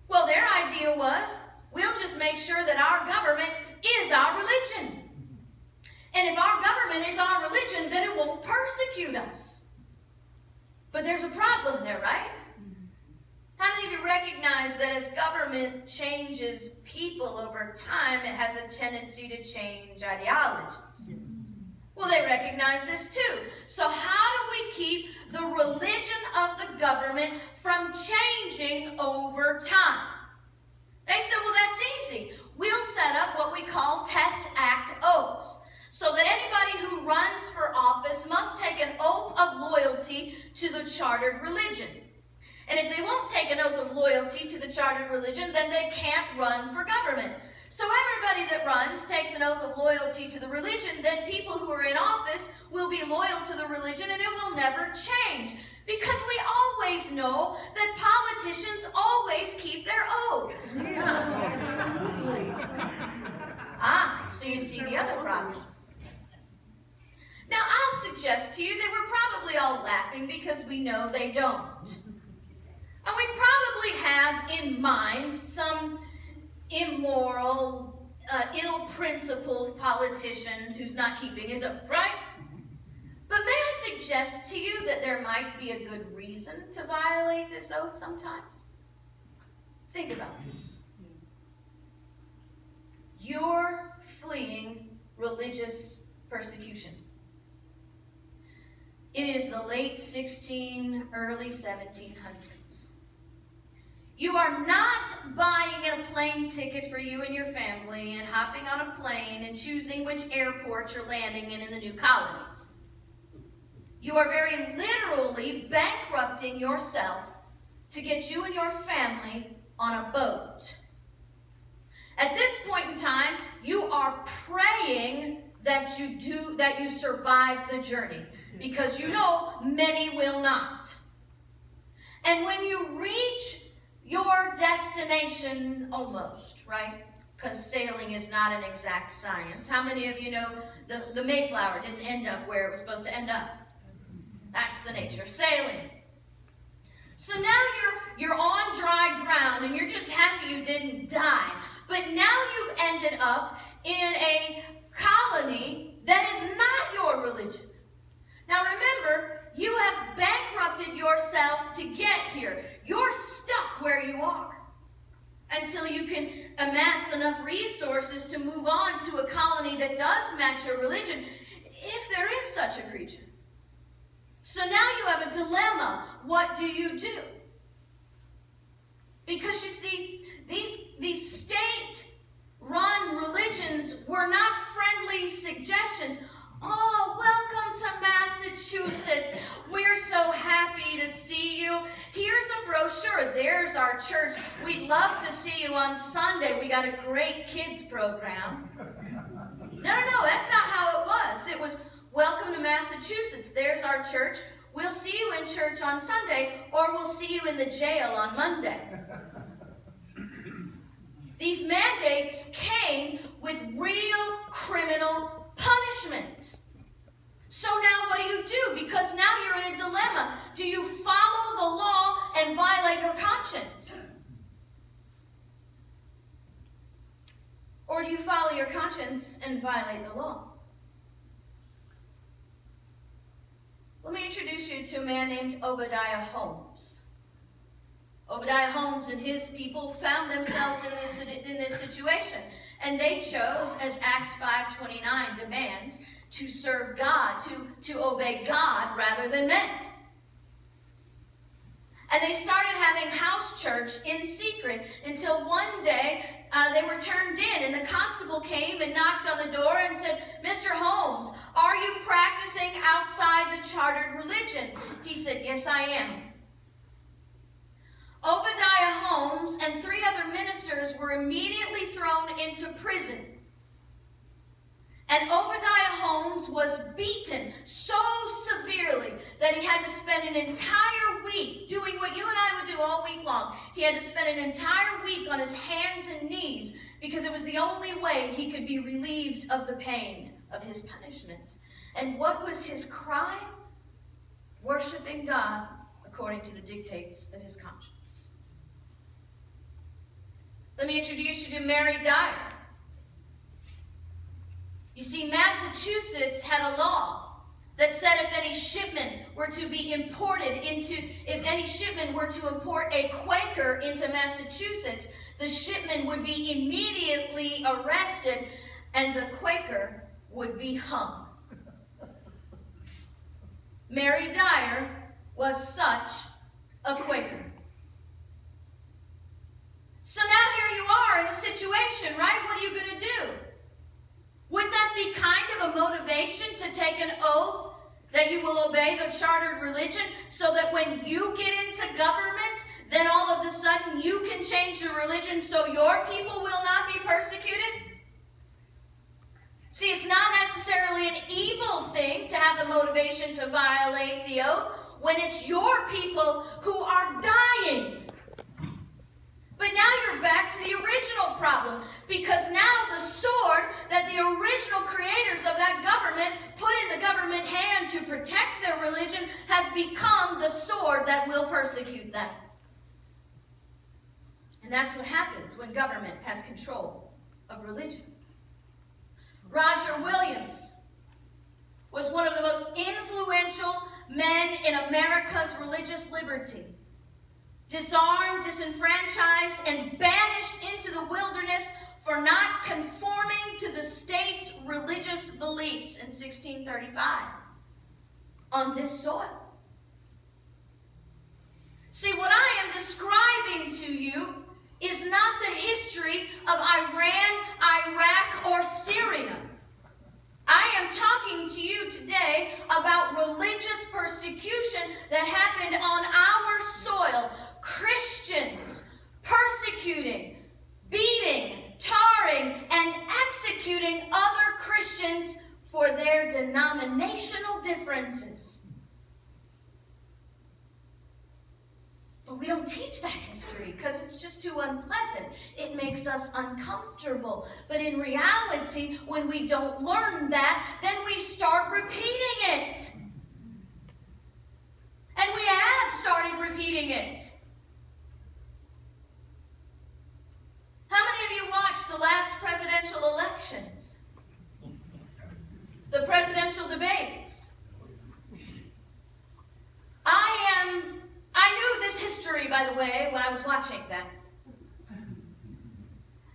Well, their idea was, we'll just make sure that our government is our religion. And if our government is our religion, then it won't persecute us. But there's a problem there, right? How many of you recognize that as government changes people over time, it has a tendency to change ideologies? Well, they recognize this too. So how do we keep the religion of the government from changing over time? They said, well, that's easy. We'll set up what we call test act oaths, so that anybody who runs for office must take an oath of loyalty to the chartered religion. And if they won't take an oath of loyalty to the chartered religion, then they can't run for government. So everybody that runs takes an oath of loyalty to the religion, then people who are in office will be loyal to the religion, and it will never change. Because we always know that politicians always keep their oaths. So you see the other problem. Now, I'll suggest to you that we're probably all laughing because we know they don't. And we probably have in mind some immoral, ill-principled politician who's not keeping his oath, right? But may I suggest to you that there might be a good reason to violate this oath sometimes? Think about this. You're fleeing religious persecution. It is the late early 1700s. You are not buying a plane ticket for you and your family and hopping on a plane and choosing which airport you're landing in the new colonies. You are very literally bankrupting yourself to get you and your family on a boat. At this point in time, you are praying that you survive the journey, because you know many will not. And when you reach your destination, almost, right? Because sailing is not an exact science. How many of you know the Mayflower didn't end up where it was supposed to end up? That's the nature of sailing. So now you're on dry ground and you're just happy you didn't die. But now you've ended up in a colony that is not your religion. Now remember, you have bankrupted yourself to get here. You're stuck where you are until you can amass enough resources to move on to a colony that does match your religion, if there is such a creature. So now you have a dilemma. What do you do? Because you see, these state-run religions were not friendly suggestions. Oh, welcome to Massachusetts. We're so happy to see you. Here's a brochure. There's our church. We'd love to see you on Sunday. We got a great kids program. No, that's not how it was. It was, welcome to Massachusetts. There's our church. We'll see you in church on Sunday, or we'll see you in the jail on Monday. These mandates came with real criminal punishments. So now what do you do? Because now you're in a dilemma. Do you follow the law and violate your conscience? Or do you follow your conscience and violate the law? Let me introduce you to a man named Obadiah Holmes. Obadiah Holmes and his people found themselves in this situation, and they chose, as Acts 5:29 demands, to serve God, to obey God rather than men. And they started having house church in secret until one day they were turned in, and the constable came and knocked on the door and said, "Mr. Holmes, are you practicing outside the chartered religion?" He said, "Yes, I am." Obadiah Holmes and 3 other ministers were immediately thrown into prison. And Obadiah Holmes was beaten so severely that he had to spend an entire week doing what you and I would do all week long. He had to spend an entire week on his hands and knees because it was the only way he could be relieved of the pain of his punishment. And what was his crime? Worshiping God according to the dictates of his conscience. Let me introduce you to Mary Dyer. You see, Massachusetts had a law that said if any shipment were to import a Quaker into Massachusetts, the shipment would be immediately arrested and the Quaker would be hung. Mary Dyer was such a Quaker. So now here you are in a situation, right? What are you going to do? Would that be kind of a motivation to take an oath that you will obey the chartered religion so that when you get into government, then all of a sudden you can change your religion so your people will not be persecuted? See, it's not necessarily an evil thing to have the motivation to violate the oath when it's your people who are dying. But now you're back to the original problem, because now the sword that the original creators of that government put in the government hand to protect their religion has become the sword that will persecute them. And that's what happens when government has control of religion. Roger Williams was one of the most influential men in America's religious liberty. Disarmed, disenfranchised, and banished into the wilderness for not conforming to the state's religious beliefs in 1635 on this soil. See, what I am describing to you is not the history of Iran, Iraq, or Syria. I am talking to you today about religious persecution that happened on our soil. Christians persecuting, beating, tarring, and executing other Christians for their denominational differences. But we don't teach that history because it's just too unpleasant. It makes us uncomfortable. But in reality, when we don't learn that, then we start repeating it. And we have started repeating it. How many of you watched the last presidential elections? The presidential debates? watching that.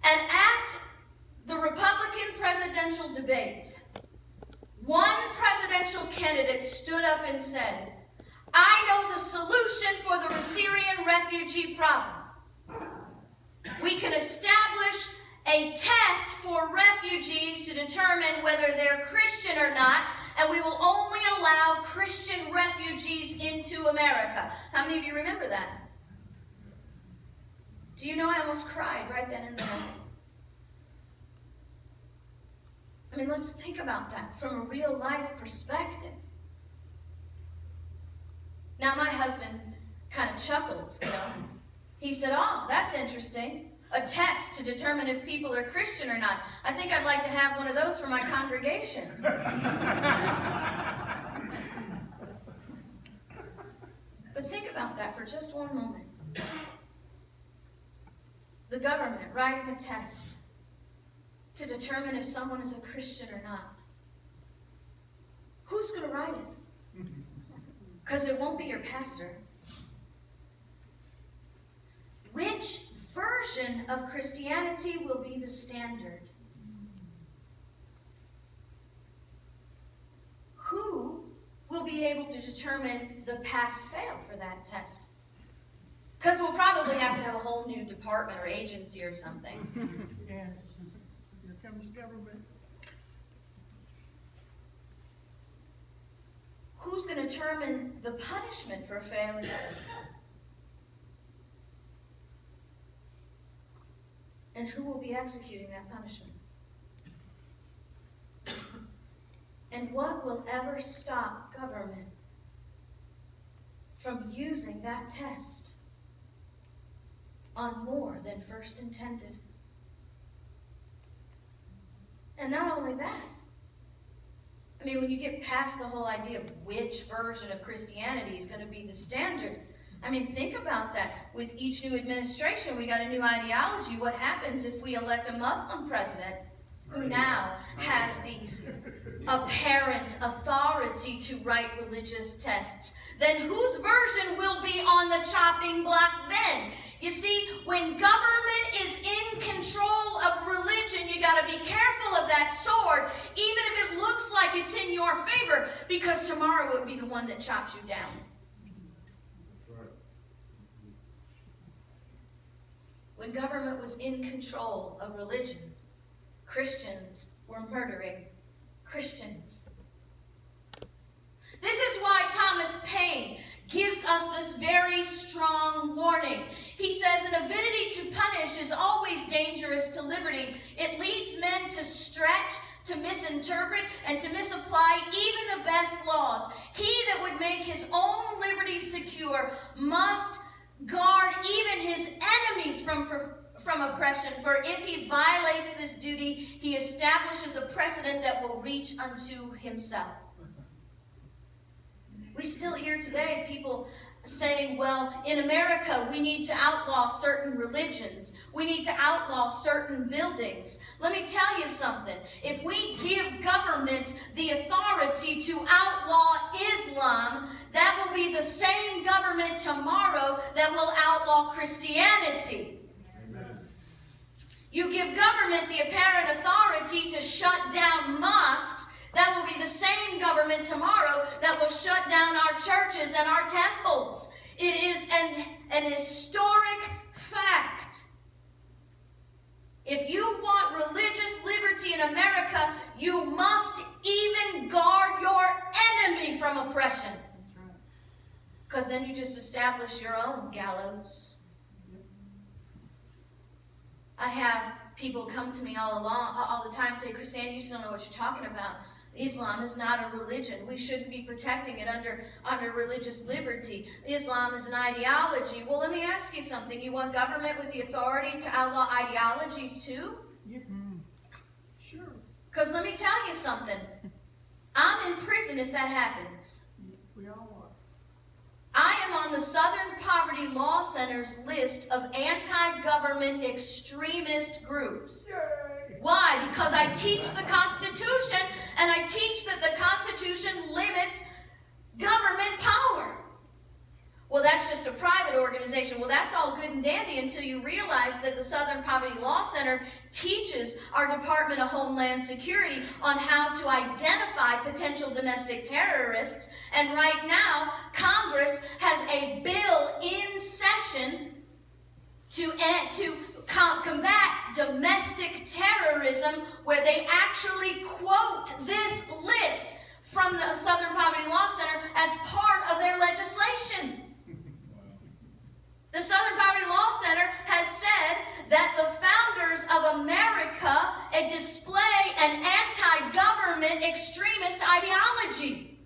And at the Republican presidential debate, one presidential candidate stood up and said, "I know the solution for the Syrian refugee problem. We can establish a test for refugees to determine whether they're Christian or not, and we will only allow Christian refugees into America." How many of you remember that? Do you know I almost cried right then and there? I mean, let's think about that from a real life perspective. Now, my husband kind of chuckled, you know. He said, "Oh, that's interesting. A test to determine if people are Christian or not. I think I'd like to have one of those for my congregation." But think about that for just one moment. The government writing a test to determine if someone is a Christian or not. Who's going to write it? Because it won't be your pastor. Which version of Christianity will be the standard? Who will be able to determine the pass-fail for that test? Because we'll probably have to have a whole new department or agency or something. Yes. Here comes government. Who's going to determine the punishment for failing? And who will be executing that punishment? And what will ever stop government from using that test on more than first intended? And not only that, I mean, when you get past the whole idea of which version of Christianity is going to be the standard, I mean, think about that. With each new administration, we got a new ideology. What happens if we elect a Muslim president who now has the apparent authority to write religious tests? Then whose version will be on the chopping block then? You see, when government is in control of religion, you got to be careful of that sword, even if it looks like it's in your favor, because tomorrow it would be the one that chops you down. When government was in control of religion, Christians were murdering Christians. This is why Thomas Paine gives us this very strong warning. He says, "An avidity to punish is always dangerous to liberty. It leads men to stretch, to misinterpret, and to misapply even the best laws. He that would make his own liberty secure must guard even his enemies from oppression, for if he violates this duty, he establishes a precedent that will reach unto himself." We still hear today people saying, well, in America, we need to outlaw certain religions. We need to outlaw certain buildings. Let me tell you something. If we give government the authority to outlaw Islam, that will be the same government tomorrow that will outlaw Christianity. You give government the apparent authority to shut down mosques, that will be the same government tomorrow that will shut down our churches and our temples. It is an historic fact. If you want religious liberty in America, you must even guard your enemy from oppression. Because then you just establish your own gallows. I have people come to me all the time and say, "KrisAnne, you just don't know what you're talking about. Islam is not a religion. We shouldn't be protecting it under religious liberty. Islam is an ideology." Well, let me ask you something. You want government with the authority to outlaw ideologies too? Yeah. Sure. Because let me tell you something. I'm in prison if that happens. We all are. I am on the Southern Poverty Law Center's list of anti-government extremist groups. Yay. Why? Because I teach the Constitution, and I teach that the Constitution limits government power. Well, that's just a private organization. Well, that's all good and dandy until you realize that the Southern Poverty Law Center teaches our Department of Homeland Security on how to identify potential domestic terrorists. And right now, Congress has a bill in session to combat domestic terrorism, where they actually quote this list from the Southern Poverty Law Center as part of their legislation. The Southern Poverty Law Center has said that the founders of America display an anti-government extremist ideology.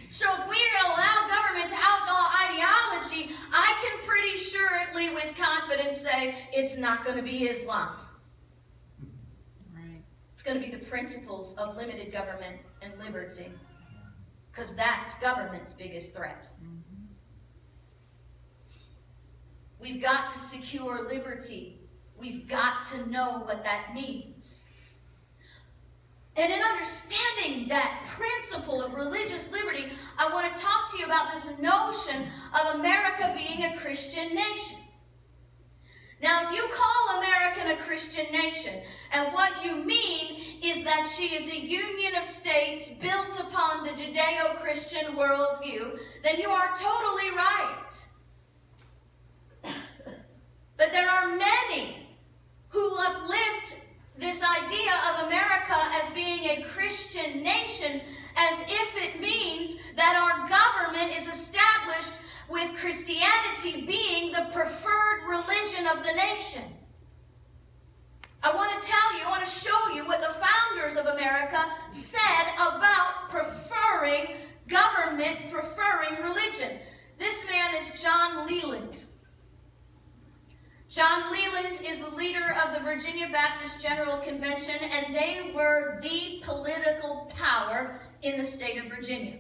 So if we allow government to outlaw ideology, I can pretty surely with confidence say it's not going to be Islam. Right. It's going to be the principles of limited government and liberty, because that's government's biggest threat. We've got to secure liberty. We've got to know what that means. And in understanding that principle of religious liberty, I want to talk to you about this notion of America being a Christian nation. Now, if you call America a Christian nation, and what you mean is that she is a union of states built upon the Judeo-Christian worldview, then you are totally right. But there are many who uplift this idea of America as being a Christian nation as if it means that our government is established with Christianity being the preferred religion of the nation. I want to tell you, I want to show you what the founders of America said about preferring government, preferring religion. This man is John Leland. John Leland is the leader of the Virginia Baptist General Convention, and they were the political power in the state of Virginia.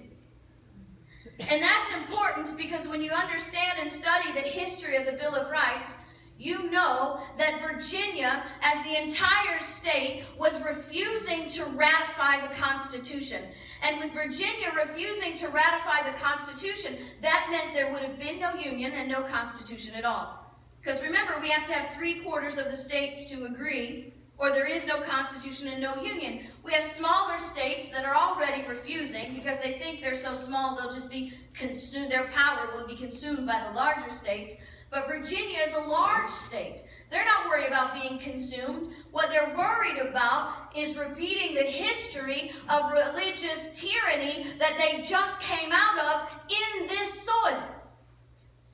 And that's important because when you understand and study the history of the Bill of Rights, you know that Virginia, as the entire state, was refusing to ratify the Constitution. And with Virginia refusing to ratify the Constitution, that meant there would have been no union and no Constitution at all. Because remember, we have to have 3/4 of the states to agree, or there is no Constitution and no union. We have smaller states that are already refusing because they think they're so small they'll just be consumed, their power will be consumed by the larger states. But Virginia is a large state. They're not worried about being consumed. What they're worried about is repeating the history of religious tyranny that they just came out of in this soil.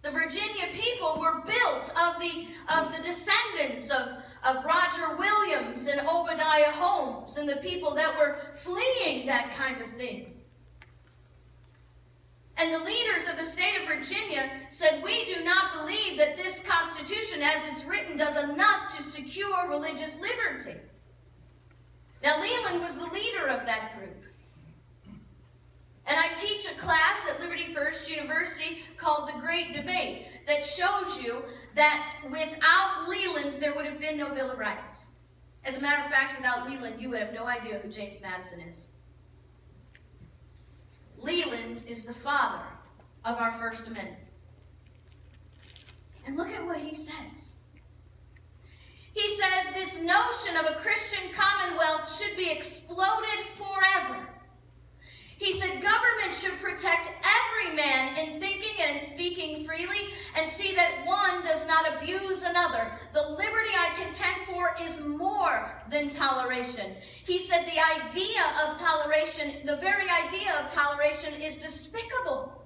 The Virginia people were built of the descendants of Roger Williams and Obadiah Holmes and the people that were fleeing that kind of thing. And the leaders of the state of Virginia said, we do not believe that this Constitution as it's written does enough to secure religious liberty. Now, Leland was the leader of that group. And I teach a class at Liberty First University called The Great Debate that shows you that without Leland, there would have been no Bill of Rights. As a matter of fact, without Leland, you would have no idea who James Madison is. Leland is the father of our First Amendment. And look at what he says. He says this notion of a Christian commonwealth should be exploded forever. He said government should protect every man in thinking and in speaking freely and see that one does not abuse another. The liberty I contend for is more than toleration. He said the idea of toleration, the very idea of toleration is despicable.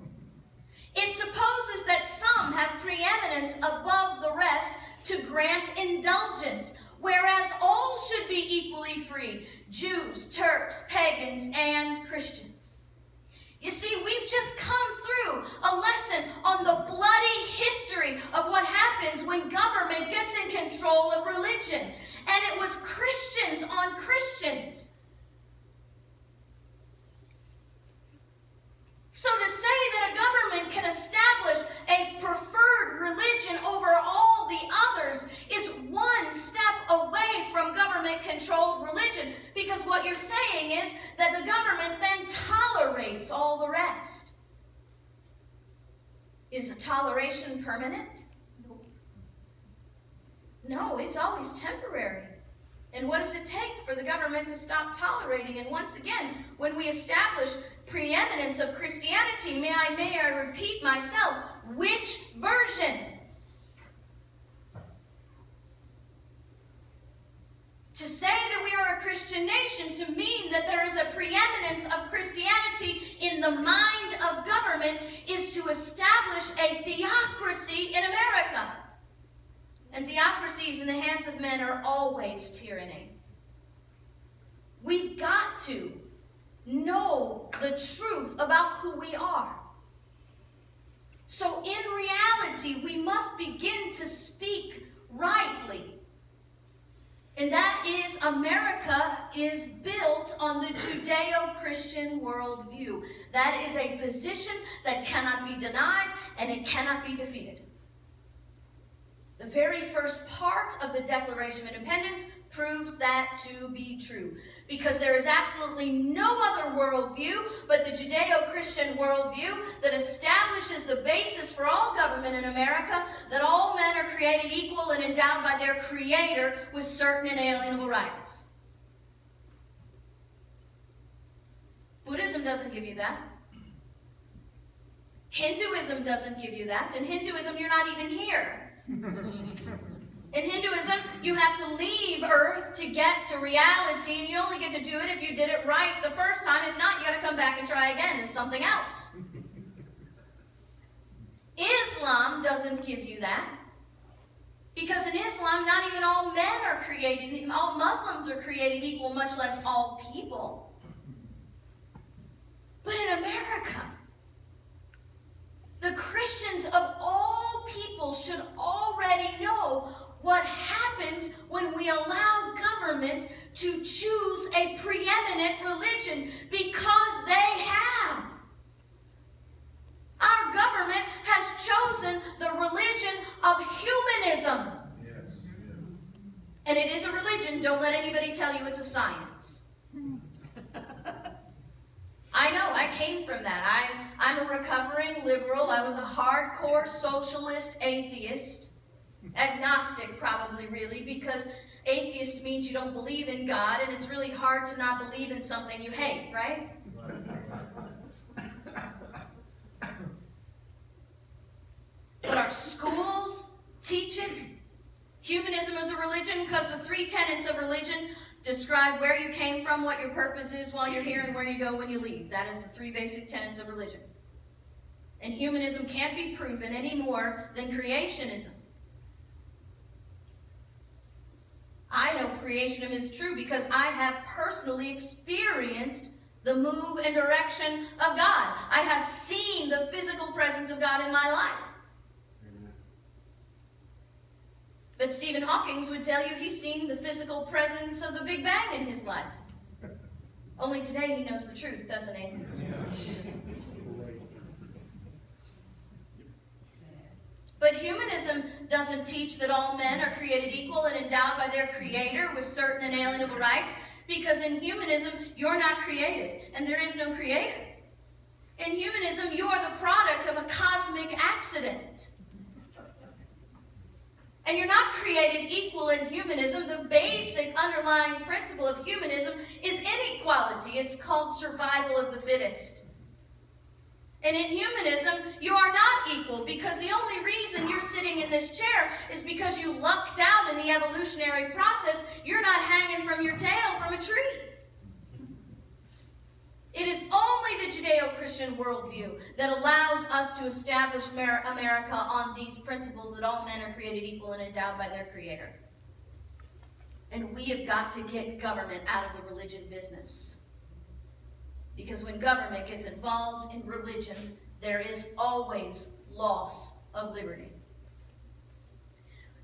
It supposes that some have preeminence above the rest to grant indulgence, whereas all should be equally free, Jews, Turks, pagans, and Christians. You see, we've just come through a lesson on the bloody history of what happens when government gets in control of religion. And it was Christians on Christians. So to say that a government can establish a preferred religion over all the others is one step away from government-controlled religion, because what you're saying is that the government then tolerates all the rest. Is toleration permanent? No, it's always temporary. And what does it take for the government to stop tolerating? And once again, when we establish preeminence of Christianity, may I repeat myself, which version? To say that we are a Christian nation, to mean that there is a preeminence of Christianity in the mind of government, is to establish a theocracy in America. And theocracies in the hands of men are always tyranny. We've got to know the truth about who we are. So in reality, we must begin to speak rightly. And that is, America is built on the Judeo-Christian worldview. That is a position that cannot be denied and it cannot be defeated. The very first part of the Declaration of Independence proves that to be true, because there is absolutely no other worldview but the Judeo-Christian worldview that establishes the basis for all government in America, that all men are created equal and endowed by their Creator with certain inalienable rights. Buddhism doesn't give you that. Hinduism doesn't give you that. In Hinduism, you're not even here. In Hinduism, you have to leave Earth to get to reality, and you only get to do it if you did it right the first time. If not, you got to come back and try again as something else. Islam doesn't give you that, because in Islam, not even all men are created, all Muslims are created equal, much less all people. But in America, the Christians of all people should already know what happens when we allow government to choose a preeminent religion, because they have. Our government has chosen the religion of humanism. Yes. And it is a religion. Don't let anybody tell you it's a science. I know, I came from that. I'm a recovering liberal. I was a hardcore socialist atheist. Agnostic, probably, really, because atheist means you don't believe in God, and it's really hard to not believe in something you hate, right? But our schools teach it. Humanism is a religion because the three tenets of religion describe where you came from, what your purpose is while you're here, and where you go when you leave. That is the three basic tenets of religion. And humanism can't be proven any more than creationism. I know creationism is true because I have personally experienced the move and direction of God. I have seen the physical presence of God in my life. But Stephen Hawking would tell you he's seen the physical presence of the Big Bang in his life. Only today he knows the truth, doesn't he? But humanism doesn't teach that all men are created equal and endowed by their Creator with certain inalienable rights, because in humanism, you're not created, and there is no Creator. In humanism, you are the product of a cosmic accident. And you're not created equal in humanism. The basic underlying principle of humanism is inequality. It's called survival of the fittest. And in humanism, you are not equal, because the only reason you're sitting in this chair is because you lucked out in the evolutionary process. You're not hanging from your tail from a tree. It is only the Judeo-Christian worldview that allows us to establish America on these principles, that all men are created equal and endowed by their Creator. And we have got to get government out of the religion business. Because when government gets involved in religion, there is always loss of liberty.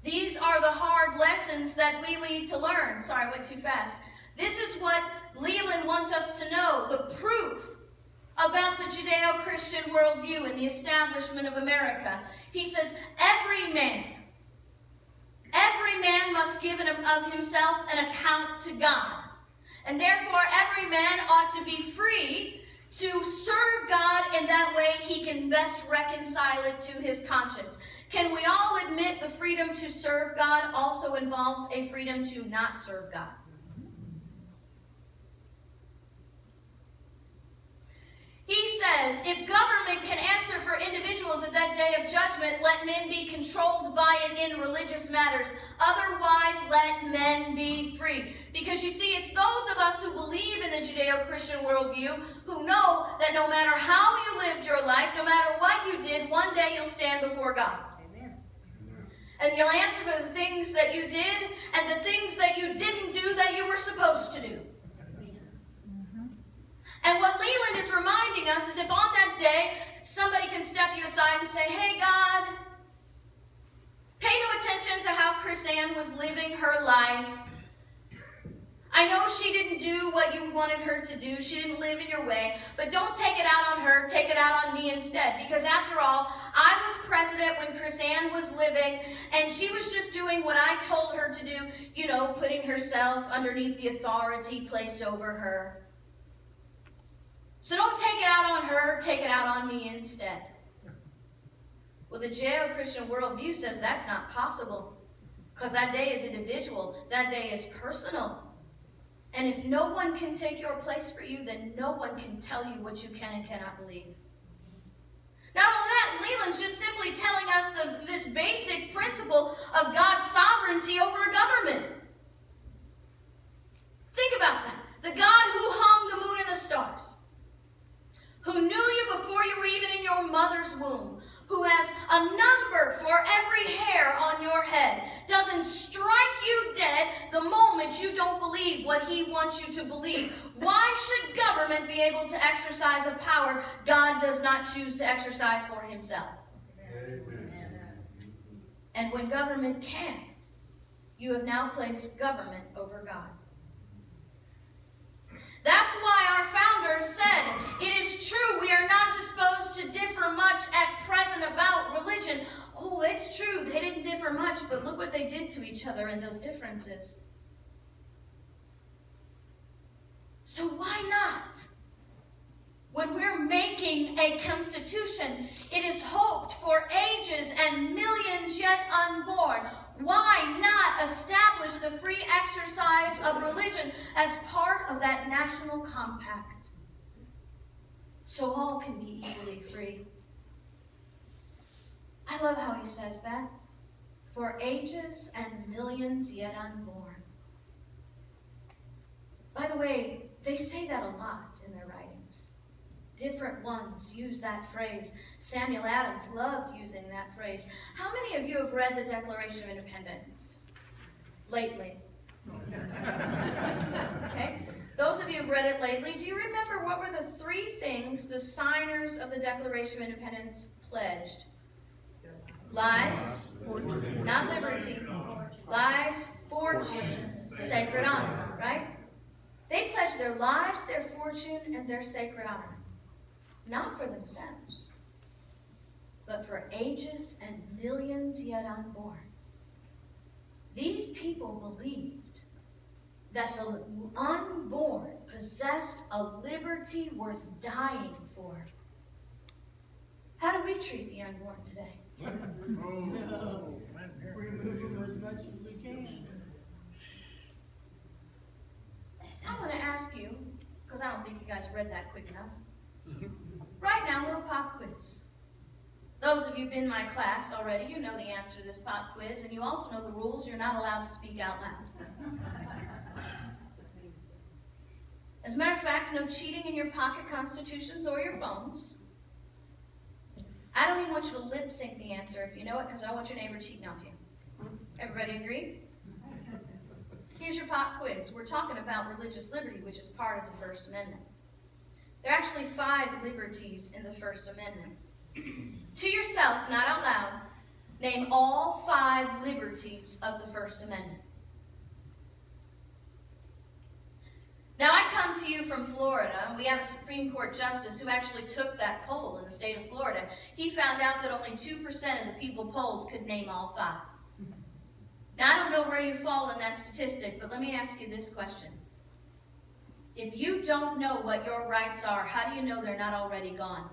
These are the hard lessons that we need to learn. Sorry, I went too fast. This is what Leland wants us to know, the proof about the Judeo-Christian worldview and the establishment of America. He says, every man must give of himself an account to God. And therefore, every man ought to be free to serve God, and that way he can best reconcile it to his conscience. Can we all admit the freedom to serve God also involves a freedom to not serve God? He says, if government can answer for individuals at that day of judgment, let men be controlled by it in religious matters. Otherwise, let men be free. Because you see, it's those of us who believe in the Judeo-Christian worldview who know that no matter how you lived your life, no matter what you did, one day you'll stand before God. Amen. And you'll answer for the things that you did and the things that you didn't do that you were supposed to do. And what Leland is reminding us is if on that day somebody can step you aside and say, hey God, pay no attention to how KrisAnne was living her life. I know she didn't do what you wanted her to do. She didn't live in your way. But don't take it out on her. Take it out on me instead. Because after all, I was president when KrisAnne was living, and she was just doing what I told her to do, you know, putting herself underneath the authority placed over her. So don't take it out on her, take it out on me instead. Well, the Judeo-Christian worldview says that's not possible, because that day is individual, that day is personal. And if no one can take your place for you, then no one can tell you what you can and cannot believe. Not only that, Leland's just simply telling us this basic principle of God's sovereignty over government. Think about that. The God who hung the moon and the stars, who knew you before you were even in your mother's womb, who has a number for every hair on your head, doesn't strike you dead the moment you don't believe what he wants you to believe. Why should government be able to exercise a power God does not choose to exercise for himself? Amen. And when government can, you have now placed government over God. That's why our founders said, it is true we are not disposed to differ much at present about religion. Oh, it's true, they didn't differ much, but look what they did to each other in those differences. So why not? When we're making a constitution, it is hoped for ages and millions yet unborn. Why not establish the free exercise of religion as part of that national compact, so all can be equally free? I love how he says that. For ages and millions yet unborn. By the way, they say that a lot in their writings. Different ones use that phrase. Samuel Adams loved using that phrase. How many of you have read the Declaration of Independence lately? Okay. Those of you who have read it lately, do you remember what were the three things the signers of the Declaration of Independence pledged? Lives, not liberty, lives, fortune, sacred honor, right? They pledged their lives, their fortune, and their sacred honor. Not for themselves, but for ages and millions yet unborn. These people believed that the unborn possessed a liberty worth dying for. How do we treat the unborn today? Remove them as much as we can. I want to ask you, because I don't think you guys read that quick enough. Right now, little pop quiz. Those of you who've been in my class already, you know the answer to this pop quiz, and you also know the rules. You're not allowed to speak out loud. As a matter of fact, no cheating in your pocket constitutions or your phones. I don't even want you to lip sync the answer if you know it, because I don't want your neighbor cheating off you. Everybody agree? Here's your pop quiz. We're talking about religious liberty, which is part of the First Amendment. There are actually 5 liberties in the First Amendment. To yourself, not out loud, name all 5 liberties of the First Amendment. Now, I come to you from Florida, and we have a Supreme Court justice who actually took that poll in the state of Florida. He found out that only 2% of the people polled could name all 5. Now, I don't know where you fall in that statistic, but let me ask you this question. If you don't know what your rights are, how do you know they're not already gone?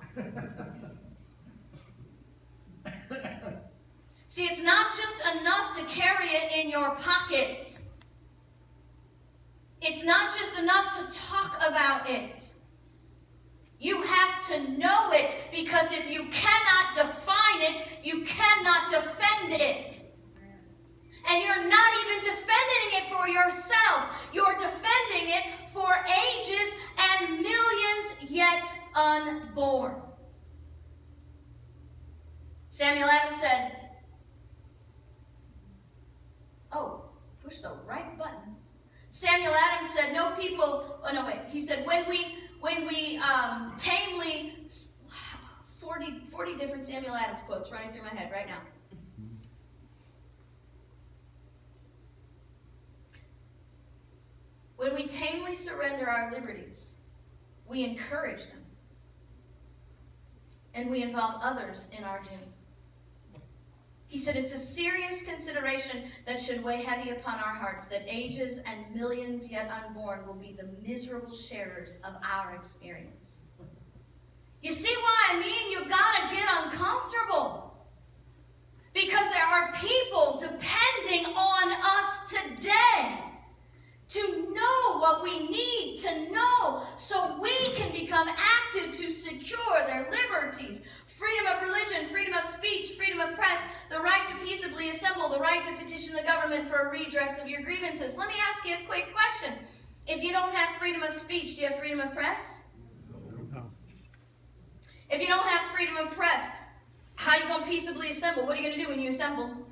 See, it's not just enough to carry it in your pocket. It's not just enough to talk about it. You have to know it, because if you cannot define it, you cannot defend it. And you're not even defending it for yourself. You're defending it for ages and millions yet unborn. Samuel Adams said, push the right button. Samuel Adams said, he said, when we tamely, 40 different Samuel Adams quotes running through my head right now. When we tamely surrender our liberties, we encourage them, and we involve others in our doing. He said, it's a serious consideration that should weigh heavy upon our hearts, that ages and millions yet unborn will be the miserable sharers of our experience. You see why you gotta get uncomfortable. Because there are people depending on us today to know what we need to know so we can become active to secure their liberties. Freedom of religion, freedom of speech, freedom of press, the right to peaceably assemble, the right to petition the government for a redress of your grievances. Let me ask you a quick question. If you don't have freedom of speech, do you have freedom of press? No. If you don't have freedom of press, how are you going to peaceably assemble? What are you going to do when you assemble?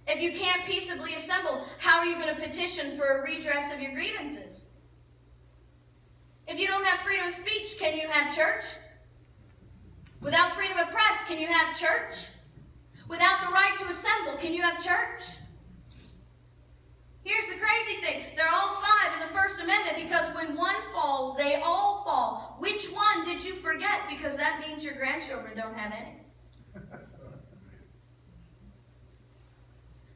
If you can't peaceably assemble, how are you going to petition for a redress of your grievances? If you don't have freedom of speech, can you have church? Without freedom of press, can you have church? Without the right to assemble, can you have church? Here's the crazy thing. They're all 5 in the First Amendment, because when one falls, they all fall. Which one did you forget? Because that means your grandchildren don't have any.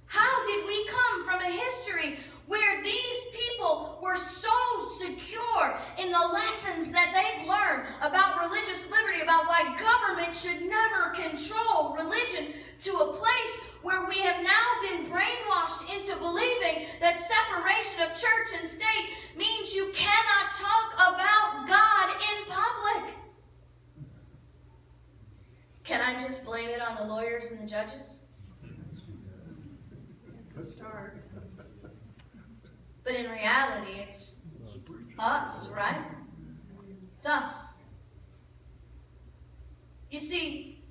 How did we come from a history where these people were so secure in the lessons that they'd learned about religious liberty, about why government should never control religion, to a place where we have now been brainwashed into believing that separation of church and state means you cannot talk about God in public? Can I just blame it on the lawyers and the judges? It's a start. But in reality, it's us, right? It's us. You see,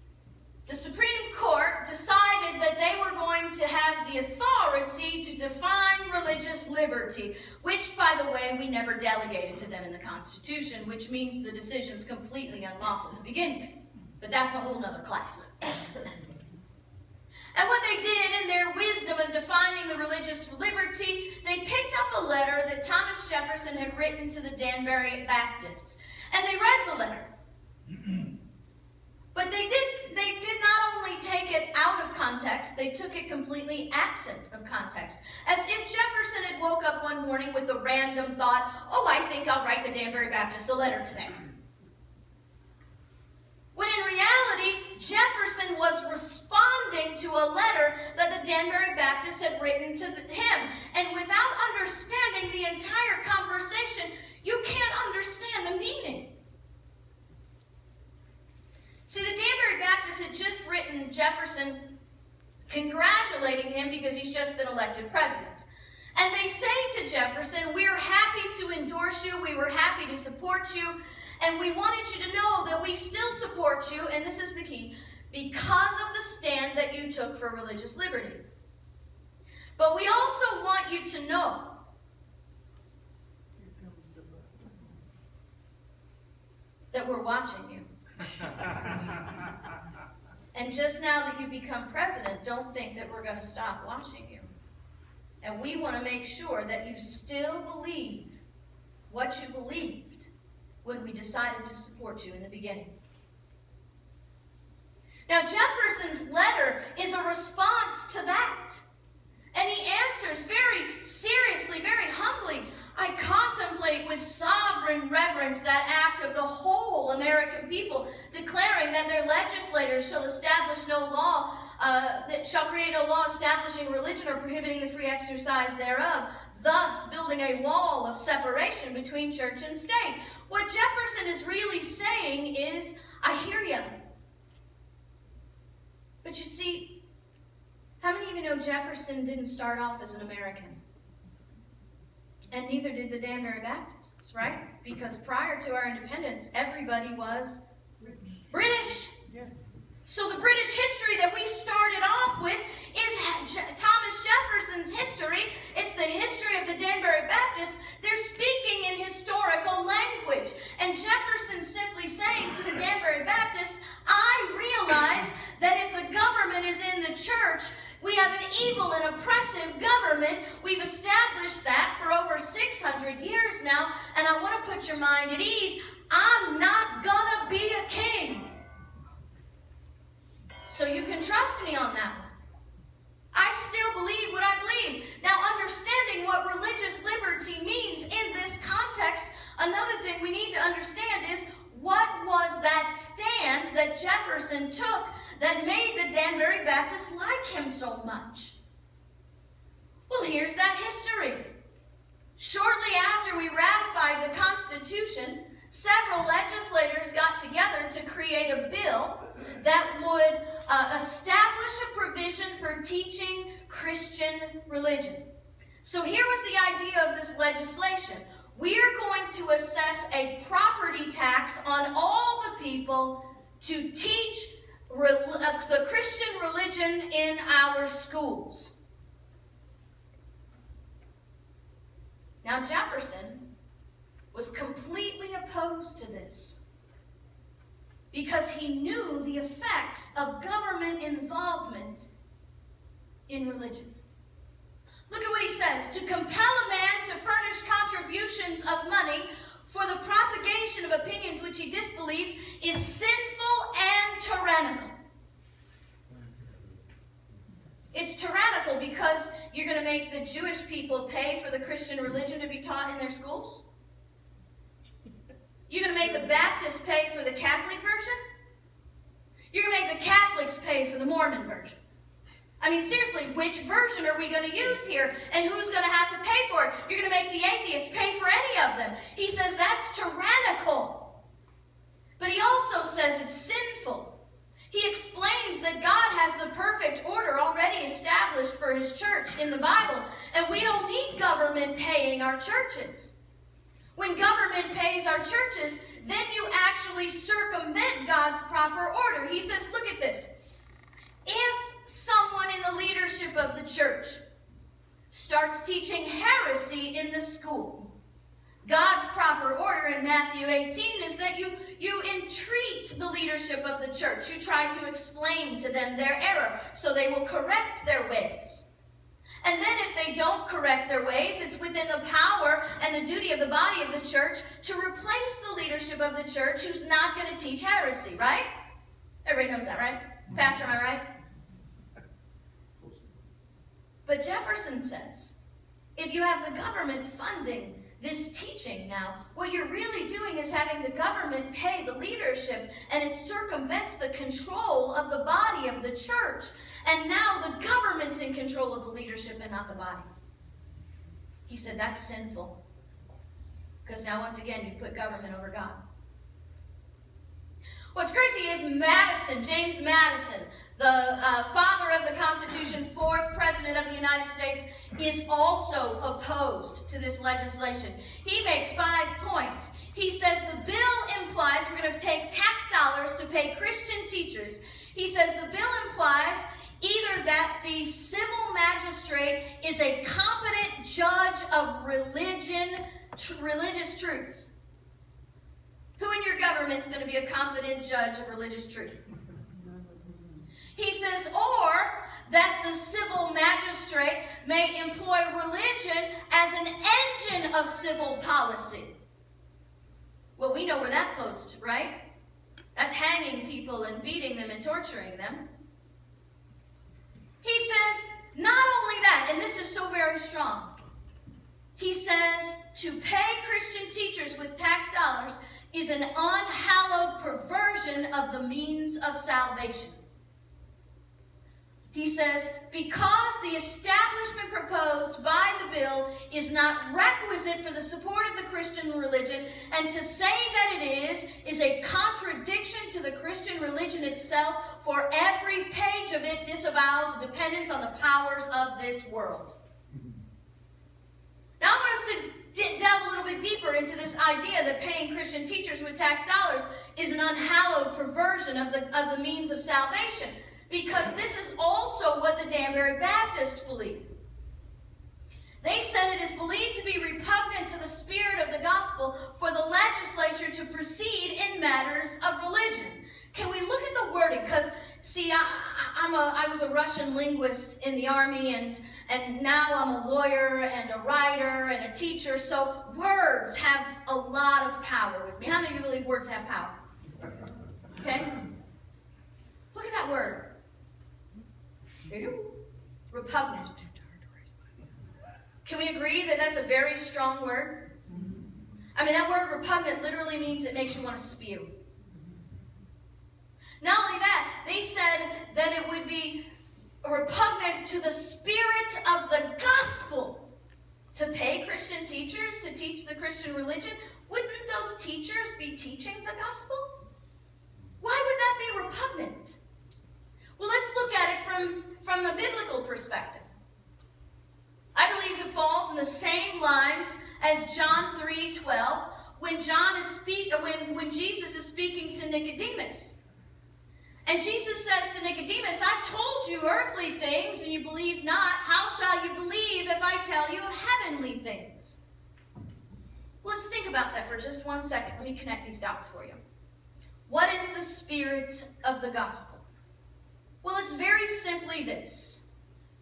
the Supreme Court decided that they were going to have the authority to define religious liberty, which, by the way, we never delegated to them in the Constitution, which means the decision's completely unlawful to begin with. But that's a whole nother class. And what they did in their wisdom in defining the religious liberty, they picked up a letter that Thomas Jefferson had written to the Danbury Baptists. And they read the letter. But they did not only take it out of context, they took it completely absent of context. As if Jefferson had woke up one morning with the random thought, I think I'll write the Danbury Baptists a letter today. When in reality, Jefferson was responding to a letter that the Danbury Baptists had written to him. And without understanding the entire conversation, you can't understand the meaning. See, the Danbury Baptists had just written Jefferson congratulating him because he's just been elected president. And they say to Jefferson, we're happy to endorse you, we were happy to support you, and we wanted you to know that we still support you, and this is the key, because of the stand that you took for religious liberty. But we also want you to know that we're watching you. And just now that you become president, don't think that we're going to stop watching you. And we want to make sure that you still believe what you believed when we decided to support you in the beginning. Now, Jefferson's letter is a response to that. And he answers very seriously, very humbly, I establish no law, that shall create no law establishing religion or prohibiting the free exercise thereof, thus building a wall of separation between church and state. What Jefferson is really saying is, I hear you. But you see, how many of you know Jefferson didn't start off as an American? And neither did the Danbury Baptists, right? Because prior to our independence, everybody was British. Yes. So the British history that we started off with is Thomas Jefferson's history. It's the history of the Danbury Baptists. They're speaking in historical language. And Jefferson's simply saying to the Danbury Baptists, I realize that if the government is in the church, we have an evil and oppressive government. We've established that for over 600 years now. And I want to put your mind at ease. I'm not gonna be a king. So you can trust me on that one. I still believe what I believe. Now, understanding what religious liberty means in this context, another thing we need to understand is, what was that stand that Jefferson took that made the Danbury Baptists like him so much? Well, here's that history. Shortly after we ratified the Constitution, several legislators got together to create a bill that would establish a provision for teaching Christian religion. So here was the idea of this legislation. We are going to assess a property tax on all the people to teach the Christian religion in our schools. Now, Jefferson was completely opposed to this because he knew the effects of government involvement in religion. Look at what he says. To compel a man to furnish contributions of money for the propagation of opinions which he disbelieves is sinful and tyrannical. It's tyrannical because you're going to make the Jewish people pay for the Christian religion to be taught in their schools? You're going to make the Baptists pay for the Catholic version? You're going to make the Catholics pay for the Mormon version? I mean, seriously, which version are we going to use here? And who's going to have to pay for it? You're going to make the atheists pay for any of them. He says that's tyrannical. But he also says it's sinful. He explains that God has the perfect order already established for his church in the Bible, and we don't need government paying our churches. When government pays our churches, then you actually circumvent God's proper order. He says, look at this. If someone in the leadership of the church starts teaching heresy in the school, God's proper order in Matthew 18 is that you entreat the leadership of the church. You try to explain to them their error so they will correct their ways. And then if they don't correct their ways, it's within the power and the duty of the body of the church to replace the leadership of the church who's not going to teach heresy, right? Everybody knows that, right? Pastor, am I right? But Jefferson says, if you have the government funding this teaching now, what you're really doing is having the government pay the leadership, and it circumvents the control of the body of the church. And now the government's in control of the leadership and not the body. He said that's sinful. Because now, once again, you've put government over God. What's crazy is Madison, James Madison, the father of the Constitution, fourth president of the United States, is also opposed to this legislation. He makes 5 points. He says the bill implies we're going to take tax dollars to pay Christian teachers. He says the bill implies either that the civil magistrate is a competent judge of religious truths. Who in your government is going to be a competent judge of religious truth? He says, or that the civil magistrate may employ religion as an engine of civil policy. Well, we know where that goes to, right? That's hanging people and beating them and torturing them. He says, not only that, and this is so very strong, he says to pay Christian teachers with tax dollars is an unhallowed perversion of the means of salvation. He says, because the establishment proposed by the bill is not requisite for the support of the Christian religion, and to say that it is a contradiction to the Christian religion itself, for every page of it disavows dependence on the powers of this world. Now I want us to delve a little bit deeper into this idea that paying Christian teachers with tax dollars is an unhallowed perversion of the means of salvation. Because this is also what the Danbury Baptists believe. They said it is believed to be repugnant to the spirit of the gospel for the legislature to proceed in matters of religion. Can we look at the wording? Because, see, I was a Russian linguist in the army, and now I'm a lawyer and a writer and a teacher, so words have a lot of power with me. How many of you believe words have power? Okay? Look at that word. There you go. Repugnant. Can we agree that that's a very strong word? I mean, that word repugnant literally means it makes you want to spew. Not only that, they said that it would be repugnant to the spirit of the gospel to pay Christian teachers to teach the Christian religion. Wouldn't those teachers be teaching the gospel? Why would that be repugnant? Well, let's look at it from a biblical perspective. I believe it falls in the same lines as John 3:12 when Jesus is speaking to Nicodemus. And Jesus says to Nicodemus, I've told you earthly things and you believe not. How shall you believe if I tell you of heavenly things? Well, let's think about that for just 1 second. Let me connect these dots for you. What is the spirit of the gospel? Well, it's very simply this.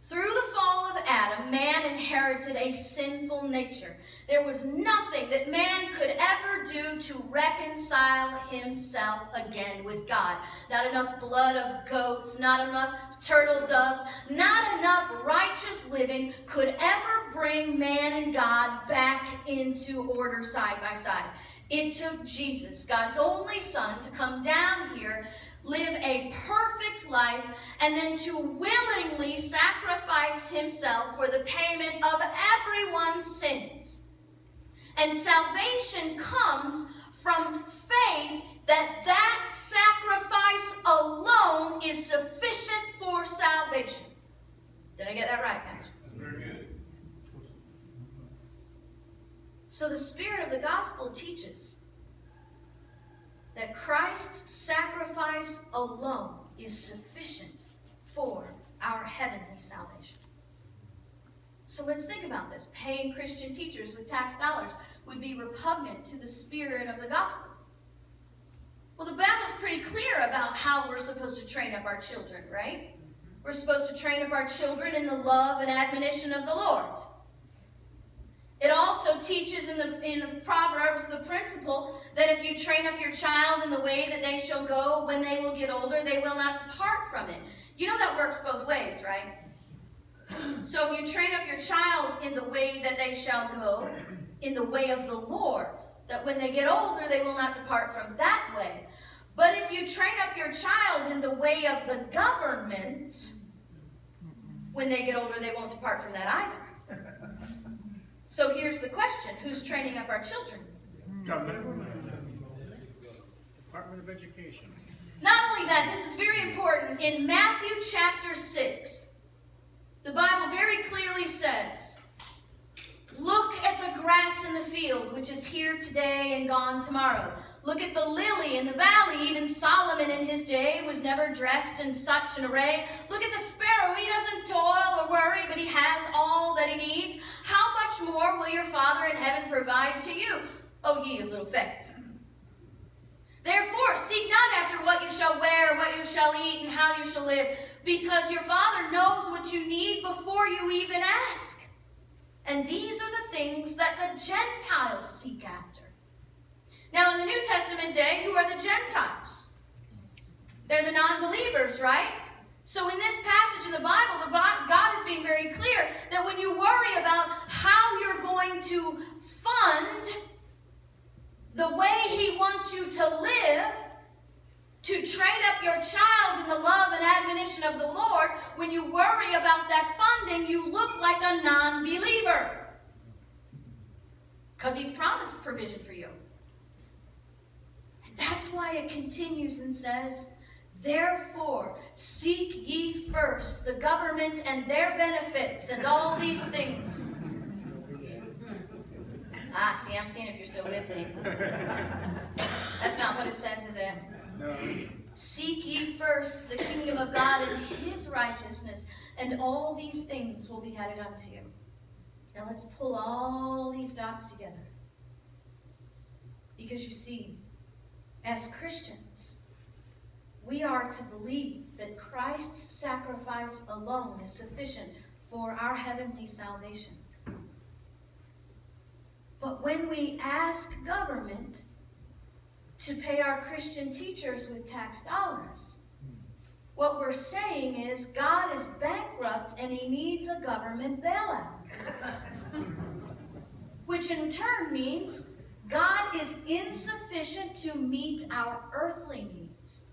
Through the fall of Adam, man inherited a sinful nature. There was nothing that man could ever do to reconcile himself again with God. Not enough blood of goats, not enough turtle doves, not enough righteous living could ever bring man and God back into order side by side. It took Jesus, God's only Son, to come down here, live a perfect life, and then to willingly sacrifice himself for the payment of everyone's sins. And salvation comes from faith that sacrifice alone is sufficient for salvation. Did I get that right, Pastor? Very good. So the spirit of the gospel teaches that Christ's sacrifice alone is sufficient for our heavenly salvation. So let's think about this. Paying Christian teachers with tax dollars would be repugnant to the spirit of the gospel. Well, the Bible's pretty clear about how we're supposed to train up our children, right? We're supposed to train up our children in the love and admonition of the Lord. It also teaches in the Proverbs the principle that if you train up your child in the way that they shall go, when they will get older, they will not depart from it. You know that works both ways, right? So if you train up your child in the way that they shall go, in the way of the Lord, that when they get older, they will not depart from that way. But if you train up your child in the way of the government, when they get older, they won't depart from that either. So here's the question. Who's training up our children? Department of Education. Not only that, this is very important. In Matthew chapter 6, the Bible very clearly says, look at the grass in the field, which is here today and gone tomorrow. Look at the lily in the valley. Even Solomon in his day was never dressed in such an array. Look at the sparrow. He doesn't toil or worry, but he has all that he needs. How much more will your Father in heaven provide to you, O ye of little faith? Therefore, seek not after what you shall wear, what you shall eat, and how you shall live, because your Father knows what you need before you even ask. And these are the things that the Gentiles seek after. Now, in the New Testament day, who are the Gentiles? They're the non-believers, right? So in this passage in the Bible, God is being very clear that when you worry about how you're going to fund the way he wants you to live, to train up your child in the love and admonition of the Lord, when you worry about that funding, you look like a non-believer. Because he's promised provision for you. And that's why it continues and says, therefore, seek ye first the government and their benefits and all these things. See, I'm seeing if you're still with me. That's not what it says, is it? No. Seek ye first the kingdom of God and his righteousness, and all these things will be added unto you. Now let's pull all these dots together. Because you see, as Christians, we are to believe that Christ's sacrifice alone is sufficient for our heavenly salvation. But when we ask government to pay our Christian teachers with tax dollars, what we're saying is God is bankrupt and he needs a government bailout. Which in turn means God is insufficient to meet our earthly needs.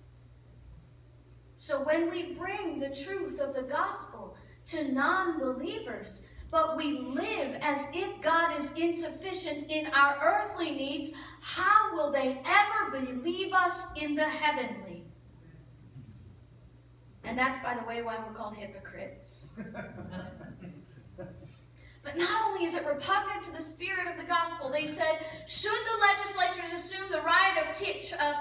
So when we bring the truth of the gospel to non-believers, but we live as if God is insufficient in our earthly needs, how will they ever believe us in the heavenly? And that's, by the way, why we're called hypocrites. But not only is it repugnant to the spirit of the gospel, they said, should the legislatures assume the right of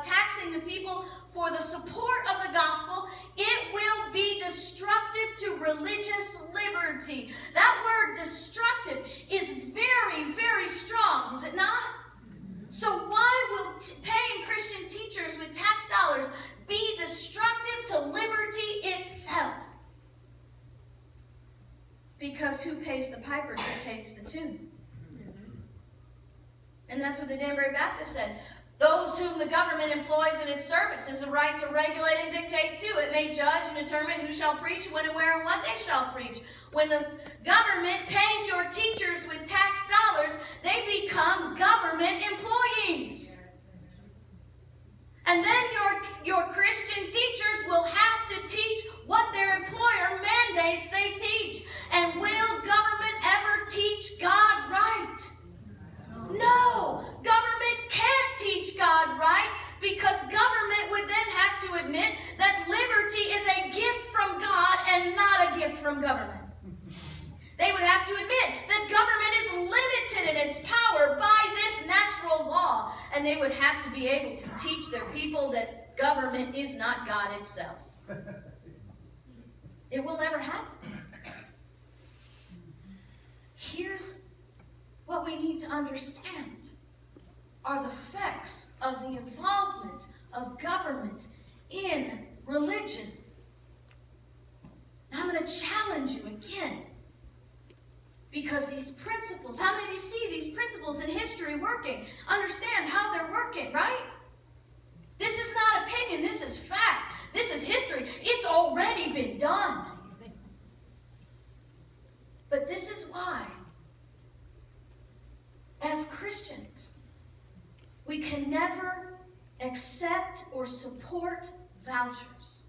taxing the people for the support of the gospel, it will be destructive to religious liberty. That word destructive is very, very strong, is it not? So why will paying Christian teachers with tax dollars be destructive to liberty itself? Because who pays the piper dictates the tune. And that's what the Danbury Baptist said. Those whom the government employs in its service is the right to regulate and dictate to. It may judge and determine who shall preach, when and where and what they shall preach. When the government pays your teachers with tax dollars, they become government employees. And then your Christian teachers will have to teach what their employer mandates they teach. And will government ever teach God right? No! Government can't teach God right, because government would then have to admit that liberty is a gift from God and not a gift from government. They would have to admit that government is limited in its power by this natural law, and they would have to be able to teach their people that government is not God itself. It will never happen. Here's what we need to understand are the effects of the involvement of government in religion. Now I'm going to challenge you again. Because these principles, how many of you see these principles in history working? Understand how they're working, right? This is not opinion, this is fact. This is history. It's already been done. But this is why, as Christians, we can never accept or support vouchers.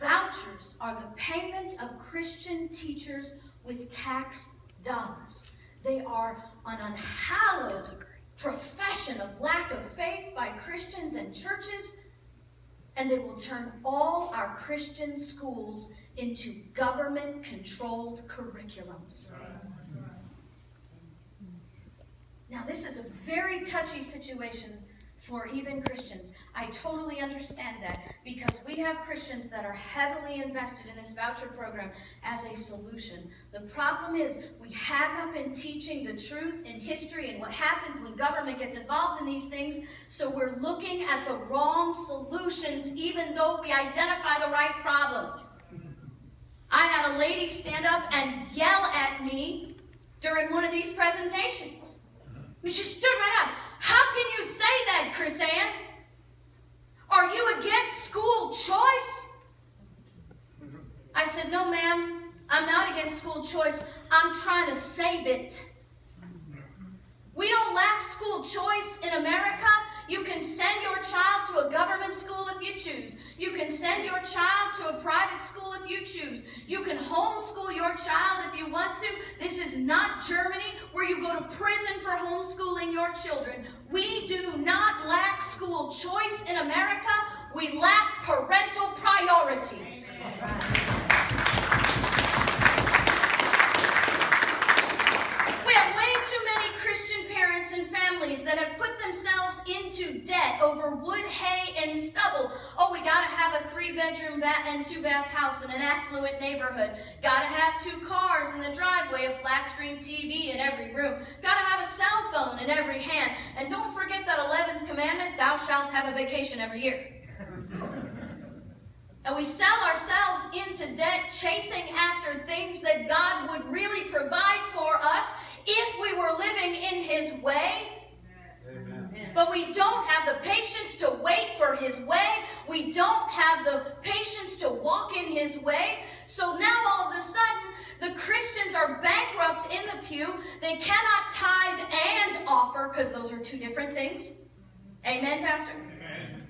Vouchers are the payment of Christian teachers with tax dollars. They are an unhallowed profession of lack of faith by Christians and churches, and they will turn all our Christian schools into government-controlled curriculums. Now, this is a very touchy situation for even Christians. I totally understand that, because we have Christians that are heavily invested in this voucher program as a solution. The problem is we have not been teaching the truth in history and what happens when government gets involved in these things, so we're looking at the wrong solutions even though we identify the right problems. I had a lady stand up and yell at me during one of these presentations. I mean, she stood right up. How can you say that, KrisAnne? Are you against school choice? I said, no, ma'am, I'm not against school choice. I'm trying to save it. We don't lack school choice in America. You can send your child to a government school if you choose. You can send your child to a private school if you choose. You can homeschool your child if you want to. This is not Germany where you go to prison for homeschooling your children. We do not lack school choice in America. We lack parental priorities. We have way too many Christian parents and families that have put themselves into debt over wood, hay, and stubble. Oh, we gotta have a 3-bedroom and 2-bath house in an affluent neighborhood. Gotta have 2 cars in the driveway, a flat-screen TV in every room. Gotta have a cell phone in every hand. And don't forget that 11th commandment, thou shalt have a vacation every year. And we sell ourselves into debt, chasing after things that God would really provide for us if we were living in His way. Amen. But we don't have the patience to wait for His way. We don't have the patience to walk in His way. So now all of a sudden, the Christians are bankrupt in the pew. They cannot tithe and offer, because those are 2 different things. Amen, Pastor? Amen.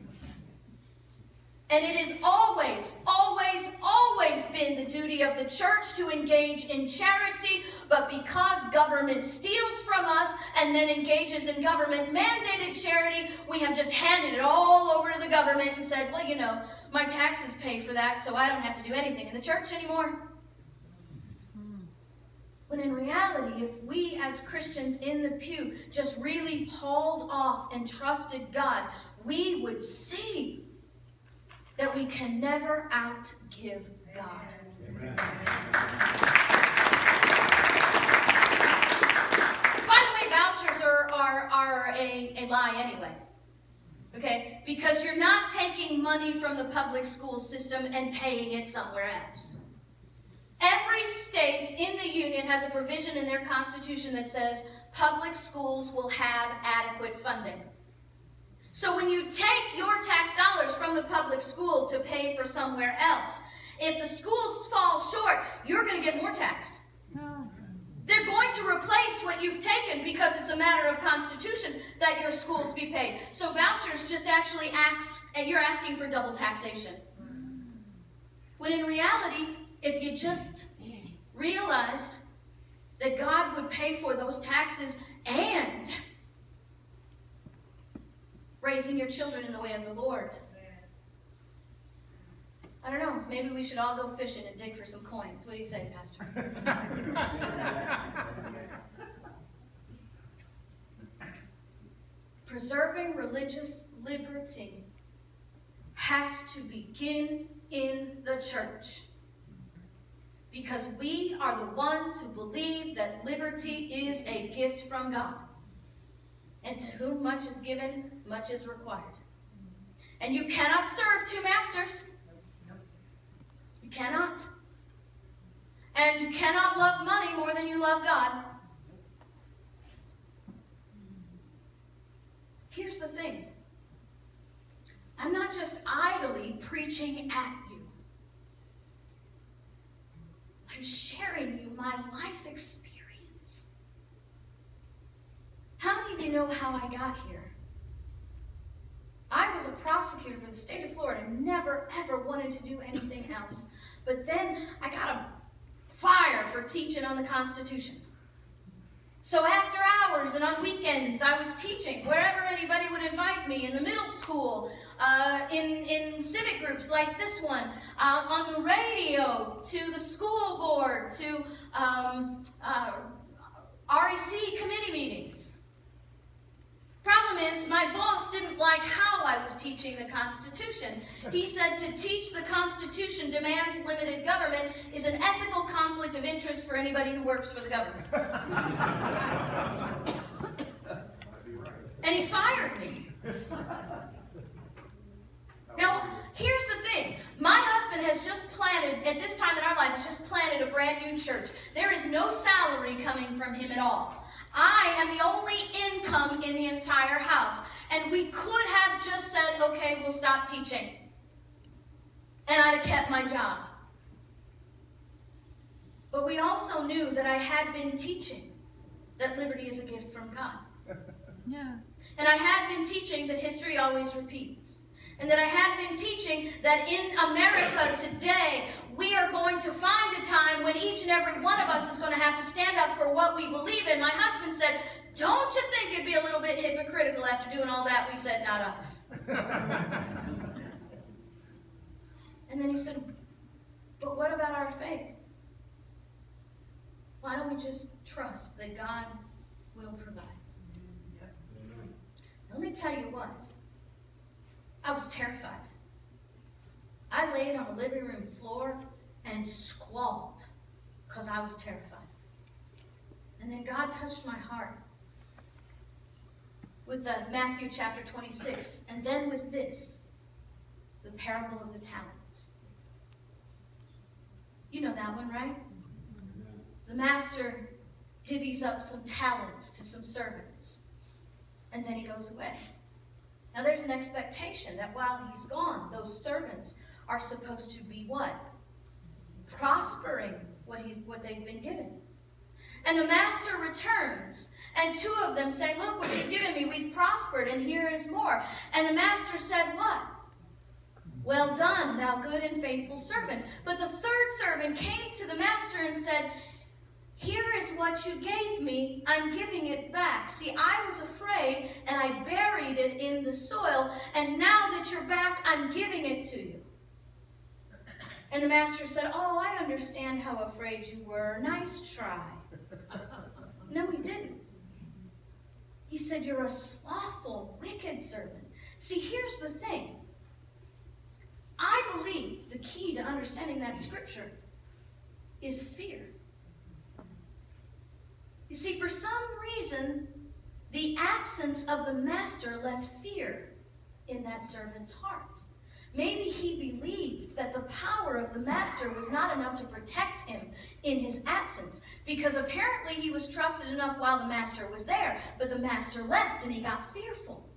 And it has always, always, always been the duty of the church to engage in charity, but because government steals from us and then engages in government-mandated charity, we have just handed it all over to the government and said, well, you know, my taxes pay for that, so I don't have to do anything in the church anymore. When in reality, if we as Christians in the pew just really hauled off and trusted God, we would see that we can never outgive God. Amen. By the way, vouchers are a lie anyway. Okay? Because you're not taking money from the public school system and paying it somewhere else. Every state in the union has a provision in their constitution that says public schools will have adequate funding. So when you take your tax dollars from the public school to pay for somewhere else, if the schools fall short, you're going to get more taxed. They're going to replace what you've taken because it's a matter of constitution that your schools be paid. So vouchers just actually you're asking for double taxation. When in reality, if you just realized that God would pay for those taxes and raising your children in the way of the Lord. I don't know, maybe we should all go fishing and dig for some coins. What do you say, Pastor? Preserving religious liberty has to begin in the church. Because we are the ones who believe that liberty is a gift from God. And to whom much is given, much is required. And you cannot serve 2 masters. You cannot. And you cannot love money more than you love God. Here's the thing. I'm not just idly preaching at you. I'm sharing you my life experience. How many of you know how I got here? I was a prosecutor for the state of Florida, never ever wanted to do anything else. But then I got a fire for teaching on the Constitution. So after hours and on weekends, I was teaching wherever anybody would invite me, in the middle school, in civic groups like this one, on the radio, to the school board, to REC committee meetings. Problem is, my boss didn't like how I was teaching the Constitution. He said to teach the Constitution demands limited government is an ethical conflict of interest for anybody who works for the government. And he fired me. Now, here's the thing. My husband has just planted, at this time in our life, has just planted a brand new church. There is no salary coming from him at all. I am the only income in the entire house. And we could have just said, okay, we'll stop teaching. And I'd have kept my job. But we also knew that I had been teaching that liberty is a gift from God. Yeah. And I had been teaching that history always repeats. And that I had been teaching that in America today, we are going to find a time when each and every one of us is going to have to stand up for what we believe in. My husband said, don't you think it'd be a little bit hypocritical after doing all that? We said, not us. And then he said, but what about our faith? Why don't we just trust that God will provide? Let me tell you what. I was terrified. I laid on the living room floor and squalled because I was terrified. And then God touched my heart with Matthew chapter 26, and then with this, the parable of the talents. You know that one, right? The master divvies up some talents to some servants, and then he goes away. Now there's an expectation that while he's gone, those servants are supposed to be what? Prospering what they've been given. And the master returns, and two of them say, look what you've given me, we've prospered, and here is more. And the master said what? Well done, thou good and faithful servant. But the third servant came to the master and said, here is what you gave me, I'm giving it back. See, I was afraid, and I buried it in the soil, and now that you're back, I'm giving it to you. And the master said, oh, I understand how afraid you were. Nice try. No, he didn't. He said, you're a slothful, wicked servant. See, here's the thing. I believe the key to understanding that scripture is fear. You see, for some reason, the absence of the master left fear in that servant's heart. Maybe he believed that the power of the master was not enough to protect him in his absence, because apparently he was trusted enough while the master was there, but the master left and he got fearful.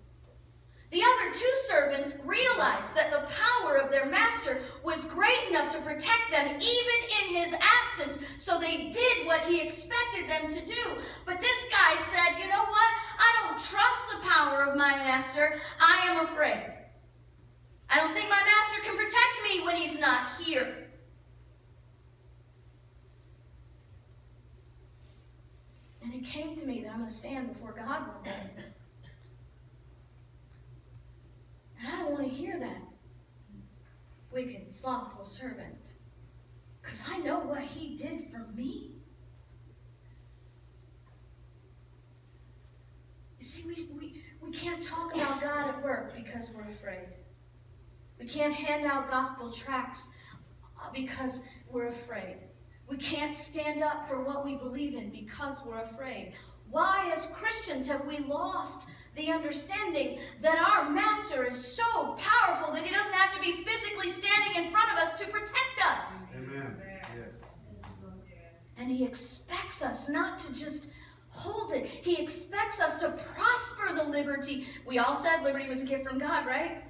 The other two servants realized that the power of their master was great enough to protect them even in his absence, so they did what he expected them to do. But this guy said, you know what? I don't trust the power of my master. I am afraid. I don't think my master can protect me when he's not here. And it came to me that I'm going to stand before God one day. And I don't want to hear that wicked, slothful servant, because I know what he did for me. You see, we can't talk about God at work because we're afraid. We can't hand out gospel tracts because we're afraid. We can't stand up for what we believe in because we're afraid. Why, as Christians, have we lost the understanding that our master is so powerful that he doesn't have to be physically standing in front of us to protect us? Amen. Yes. And he expects us not to just hold it. He expects us to prosper the liberty. We all said liberty was a gift from God, right?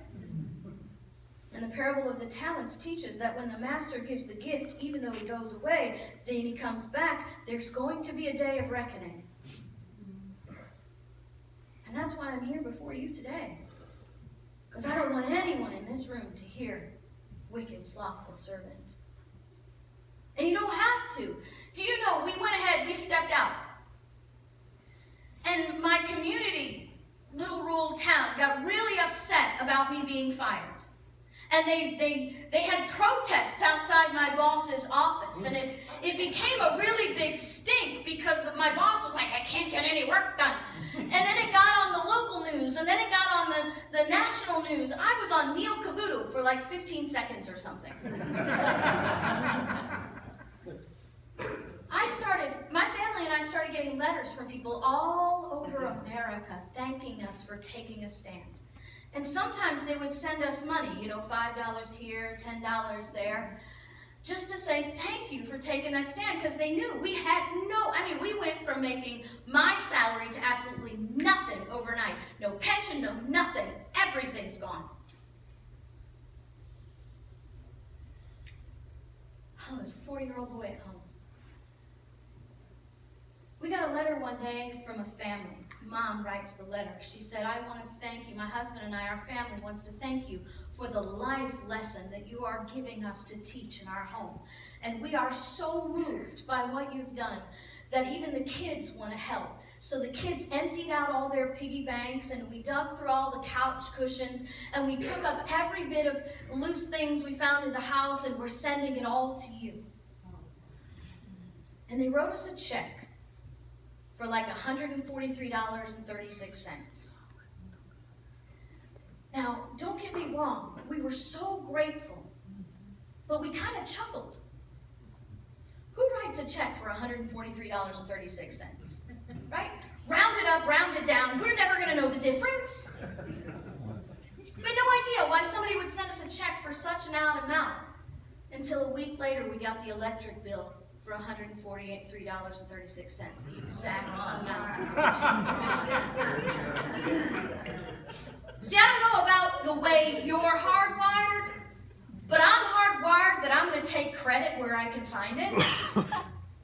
And the parable of the talents teaches that when the master gives the gift, even though he goes away, then he comes back, there's going to be a day of reckoning. And that's why I'm here before you today. Because I don't want anyone in this room to hear wicked, slothful servant. And you don't have to. Do you know, we went ahead, we stepped out. And my community, little rural town, got really upset about me being fired. And they had protests outside my boss's office. And it became a really big stink because my boss was like, I can't get any work done. And then it got on the local news. And then it got on the national news. I was on Neil Cavuto for like 15 seconds or something. My family and I started getting letters from people all over America thanking us for taking a stand. And sometimes they would send us money, $5 here, $10 there, just to say thank you for taking that stand, because they knew we we went from making my salary to absolutely nothing overnight. No pension, no nothing. Everything's gone. I was a 4-year-old boy at home. We got a letter one day from a family. Mom writes the letter. She said, I want to thank you. My husband and I, our family, wants to thank you for the life lesson that you are giving us to teach in our home. And we are so moved by what you've done that even the kids want to help. So the kids emptied out all their piggy banks, and we dug through all the couch cushions, and we took up every bit of loose things we found in the house, and we're sending it all to you. And they wrote us a check for like $143.36. Now, don't get me wrong, we were so grateful, but we kind of chuckled. Who writes a check for $143.36? Right? Round it up, round it down. We're never going to know the difference. We had no idea why somebody would send us a check for such an odd amount. Until a week later, we got the electric bill for $143.36, the exact amount. See, I don't know about the way you're hardwired, but I'm hardwired that I'm going to take credit where I can find it.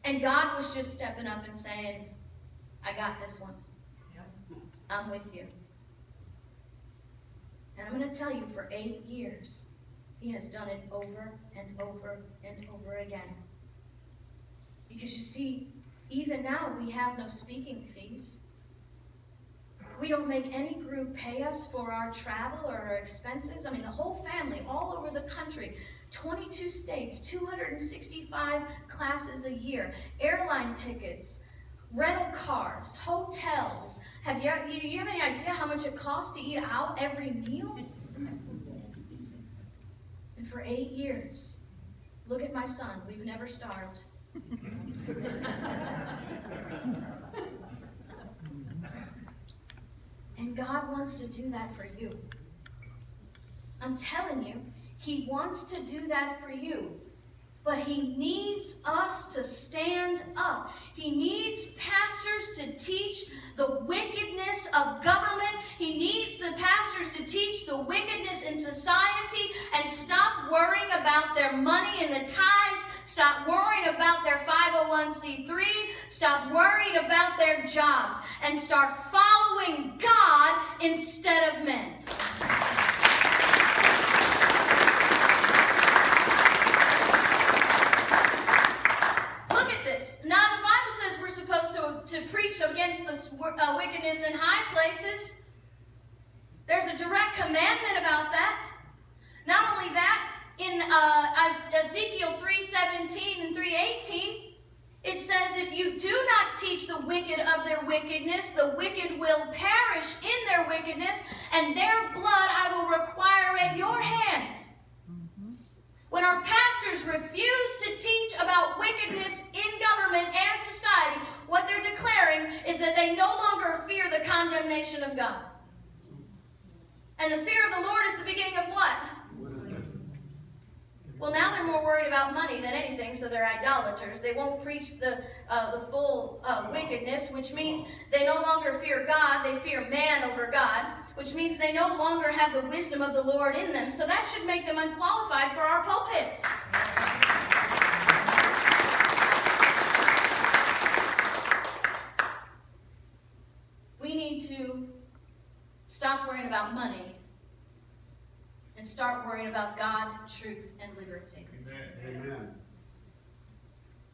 And God was just stepping up and saying, I got this one. I'm with you. And I'm going to tell you, for 8 years, He has done it over and over and over again. Because you see, even now we have no speaking fees. We don't make any group pay us for our travel or our expenses. I mean, the whole family, all over the country, 22 states, 265 classes a year, airline tickets, rental cars, hotels. Do you have any idea how much it costs to eat out every meal? And for 8 years, look at my son, we've never starved. And God wants to do that for you. I'm telling you, He wants to do that for you. But He needs us to stand up. He needs pastors to teach the wickedness of government. He needs the pastors to teach the wickedness in society and stop worrying about their money and the tithes. Stop worrying about their 501c3. Stop worrying about their jobs and start following God instead of men. To preach against the wickedness in high places. There's a direct commandment about that. Not only that, in Ezekiel 3:17 and 3:18, it says, if you do not teach the wicked of their wickedness, the wicked will perish in their wickedness, and their blood I will require at your hand. When our pastors refuse to teach about wickedness in government and society, what they're declaring is that they no longer fear the condemnation of God. And the fear of the Lord is the beginning of what? Well, now they're more worried about money than anything, so they're idolaters. They won't preach the full wickedness, which means they no longer fear God, they fear man over God, which means they no longer have the wisdom of the Lord in them. So that should make them unqualified for our pulpits. We need to stop worrying about money and start worrying about God, truth, and liberty. Amen.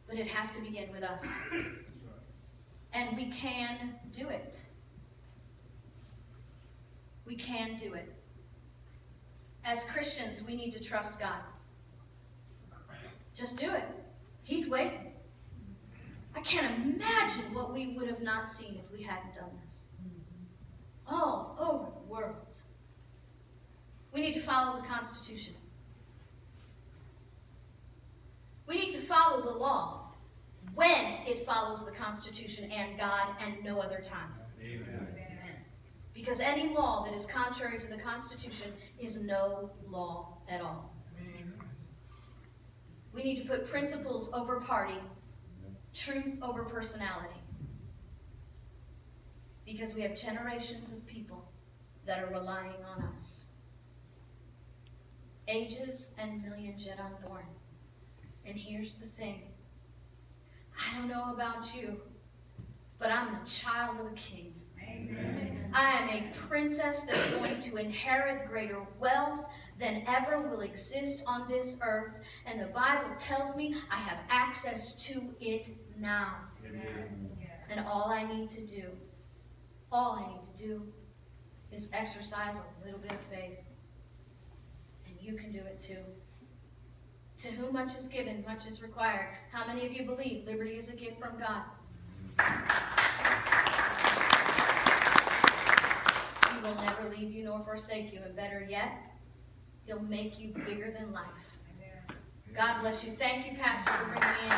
But it has to begin with us. And we can do it. We can do it. As Christians, we need to trust God. Just do it. He's waiting. I can't imagine what we would have not seen if we hadn't done this. All over the world. We need to follow the Constitution. We need to follow the law when it follows the Constitution and God and no other time. Amen. Because any law that is contrary to the Constitution is no law at all. We need to put principles over party, truth over personality. Because we have generations of people that are relying on us. Ages and millions yet unborn. And here's the thing. I don't know about you, but I'm the child of a king. I am a princess that's going to inherit greater wealth than ever will exist on this earth. And the Bible tells me I have access to it now. And all I need to do is exercise a little bit of faith. And you can do it too. To whom much is given, much is required. How many of you believe liberty is a gift from God? He will never leave you nor forsake you, and better yet, He'll make you bigger than life. God bless you. Thank you, Pastor, for bringing me in.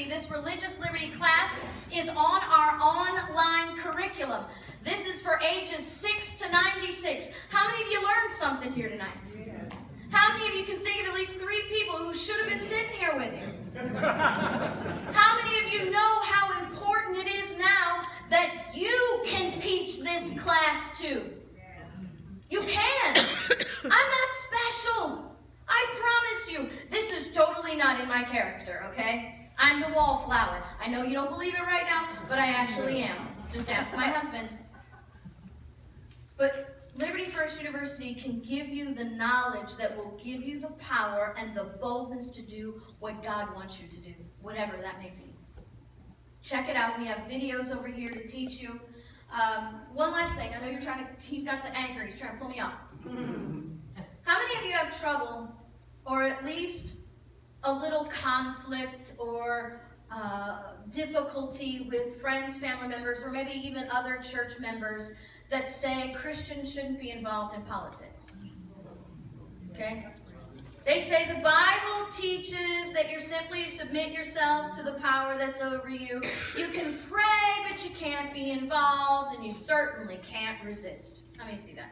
This religious liberty class is on our online curriculum. This is for ages 6 to 96. How many of you learned something here tonight? How many of you can think of at least 3 people who should have been sitting here with you? How many of you know how important it is now that you can teach this class too? You can. I'm not special. I promise you. This is totally not in my character, okay? I'm the wallflower. I know you don't believe it right now, but I actually am. Just ask my husband. But Liberty First University can give you the knowledge that will give you the power and the boldness to do what God wants you to do, whatever that may be. Check it out. We have videos over here to teach you. One last thing. I know you're trying to, he's got the anchor. He's trying to pull me off. How many of you have trouble, or at least a little conflict or difficulty with friends, family members, or maybe even other church members that say Christians shouldn't be involved in politics? Okay? They say the Bible teaches that you're simply to submit yourself to the power that's over you. You can pray, but you can't be involved, and you certainly can't resist. Let me see that.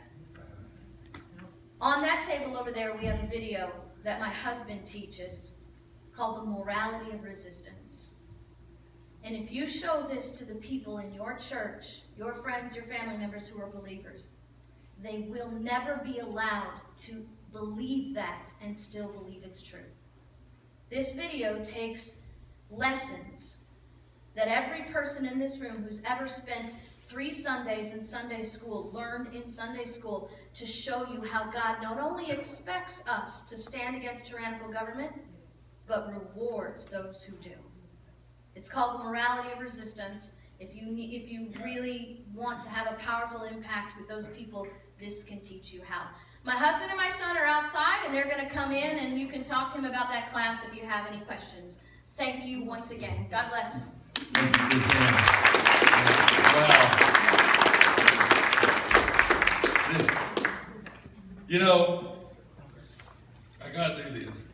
On that table over there, we have a video that my husband teaches called The Morality of Resistance. And if you show this to the people in your church, your friends, your family members who are believers, they will never be allowed to believe that and still believe it's true. This video takes lessons that every person in this room who's ever spent 3 Sundays in Sunday school learned in Sunday school to show you how God not only expects us to stand against tyrannical government, but rewards those who do. It's called The Morality of Resistance. If you really want to have a powerful impact with those people, this can teach you how. My husband and my son are outside, and they're going to come in, and you can talk to him about that class if you have any questions. Thank you once again. God bless. Thank you, KrisAnne. Wow. You know, I got to do this.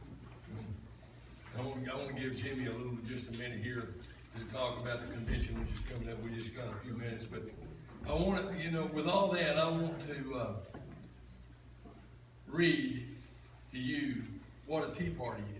I want to give Jimmy just a minute here to talk about the convention which is coming up. We just got a few minutes, but I want to, with all that, I want to read to you what a Tea Party is.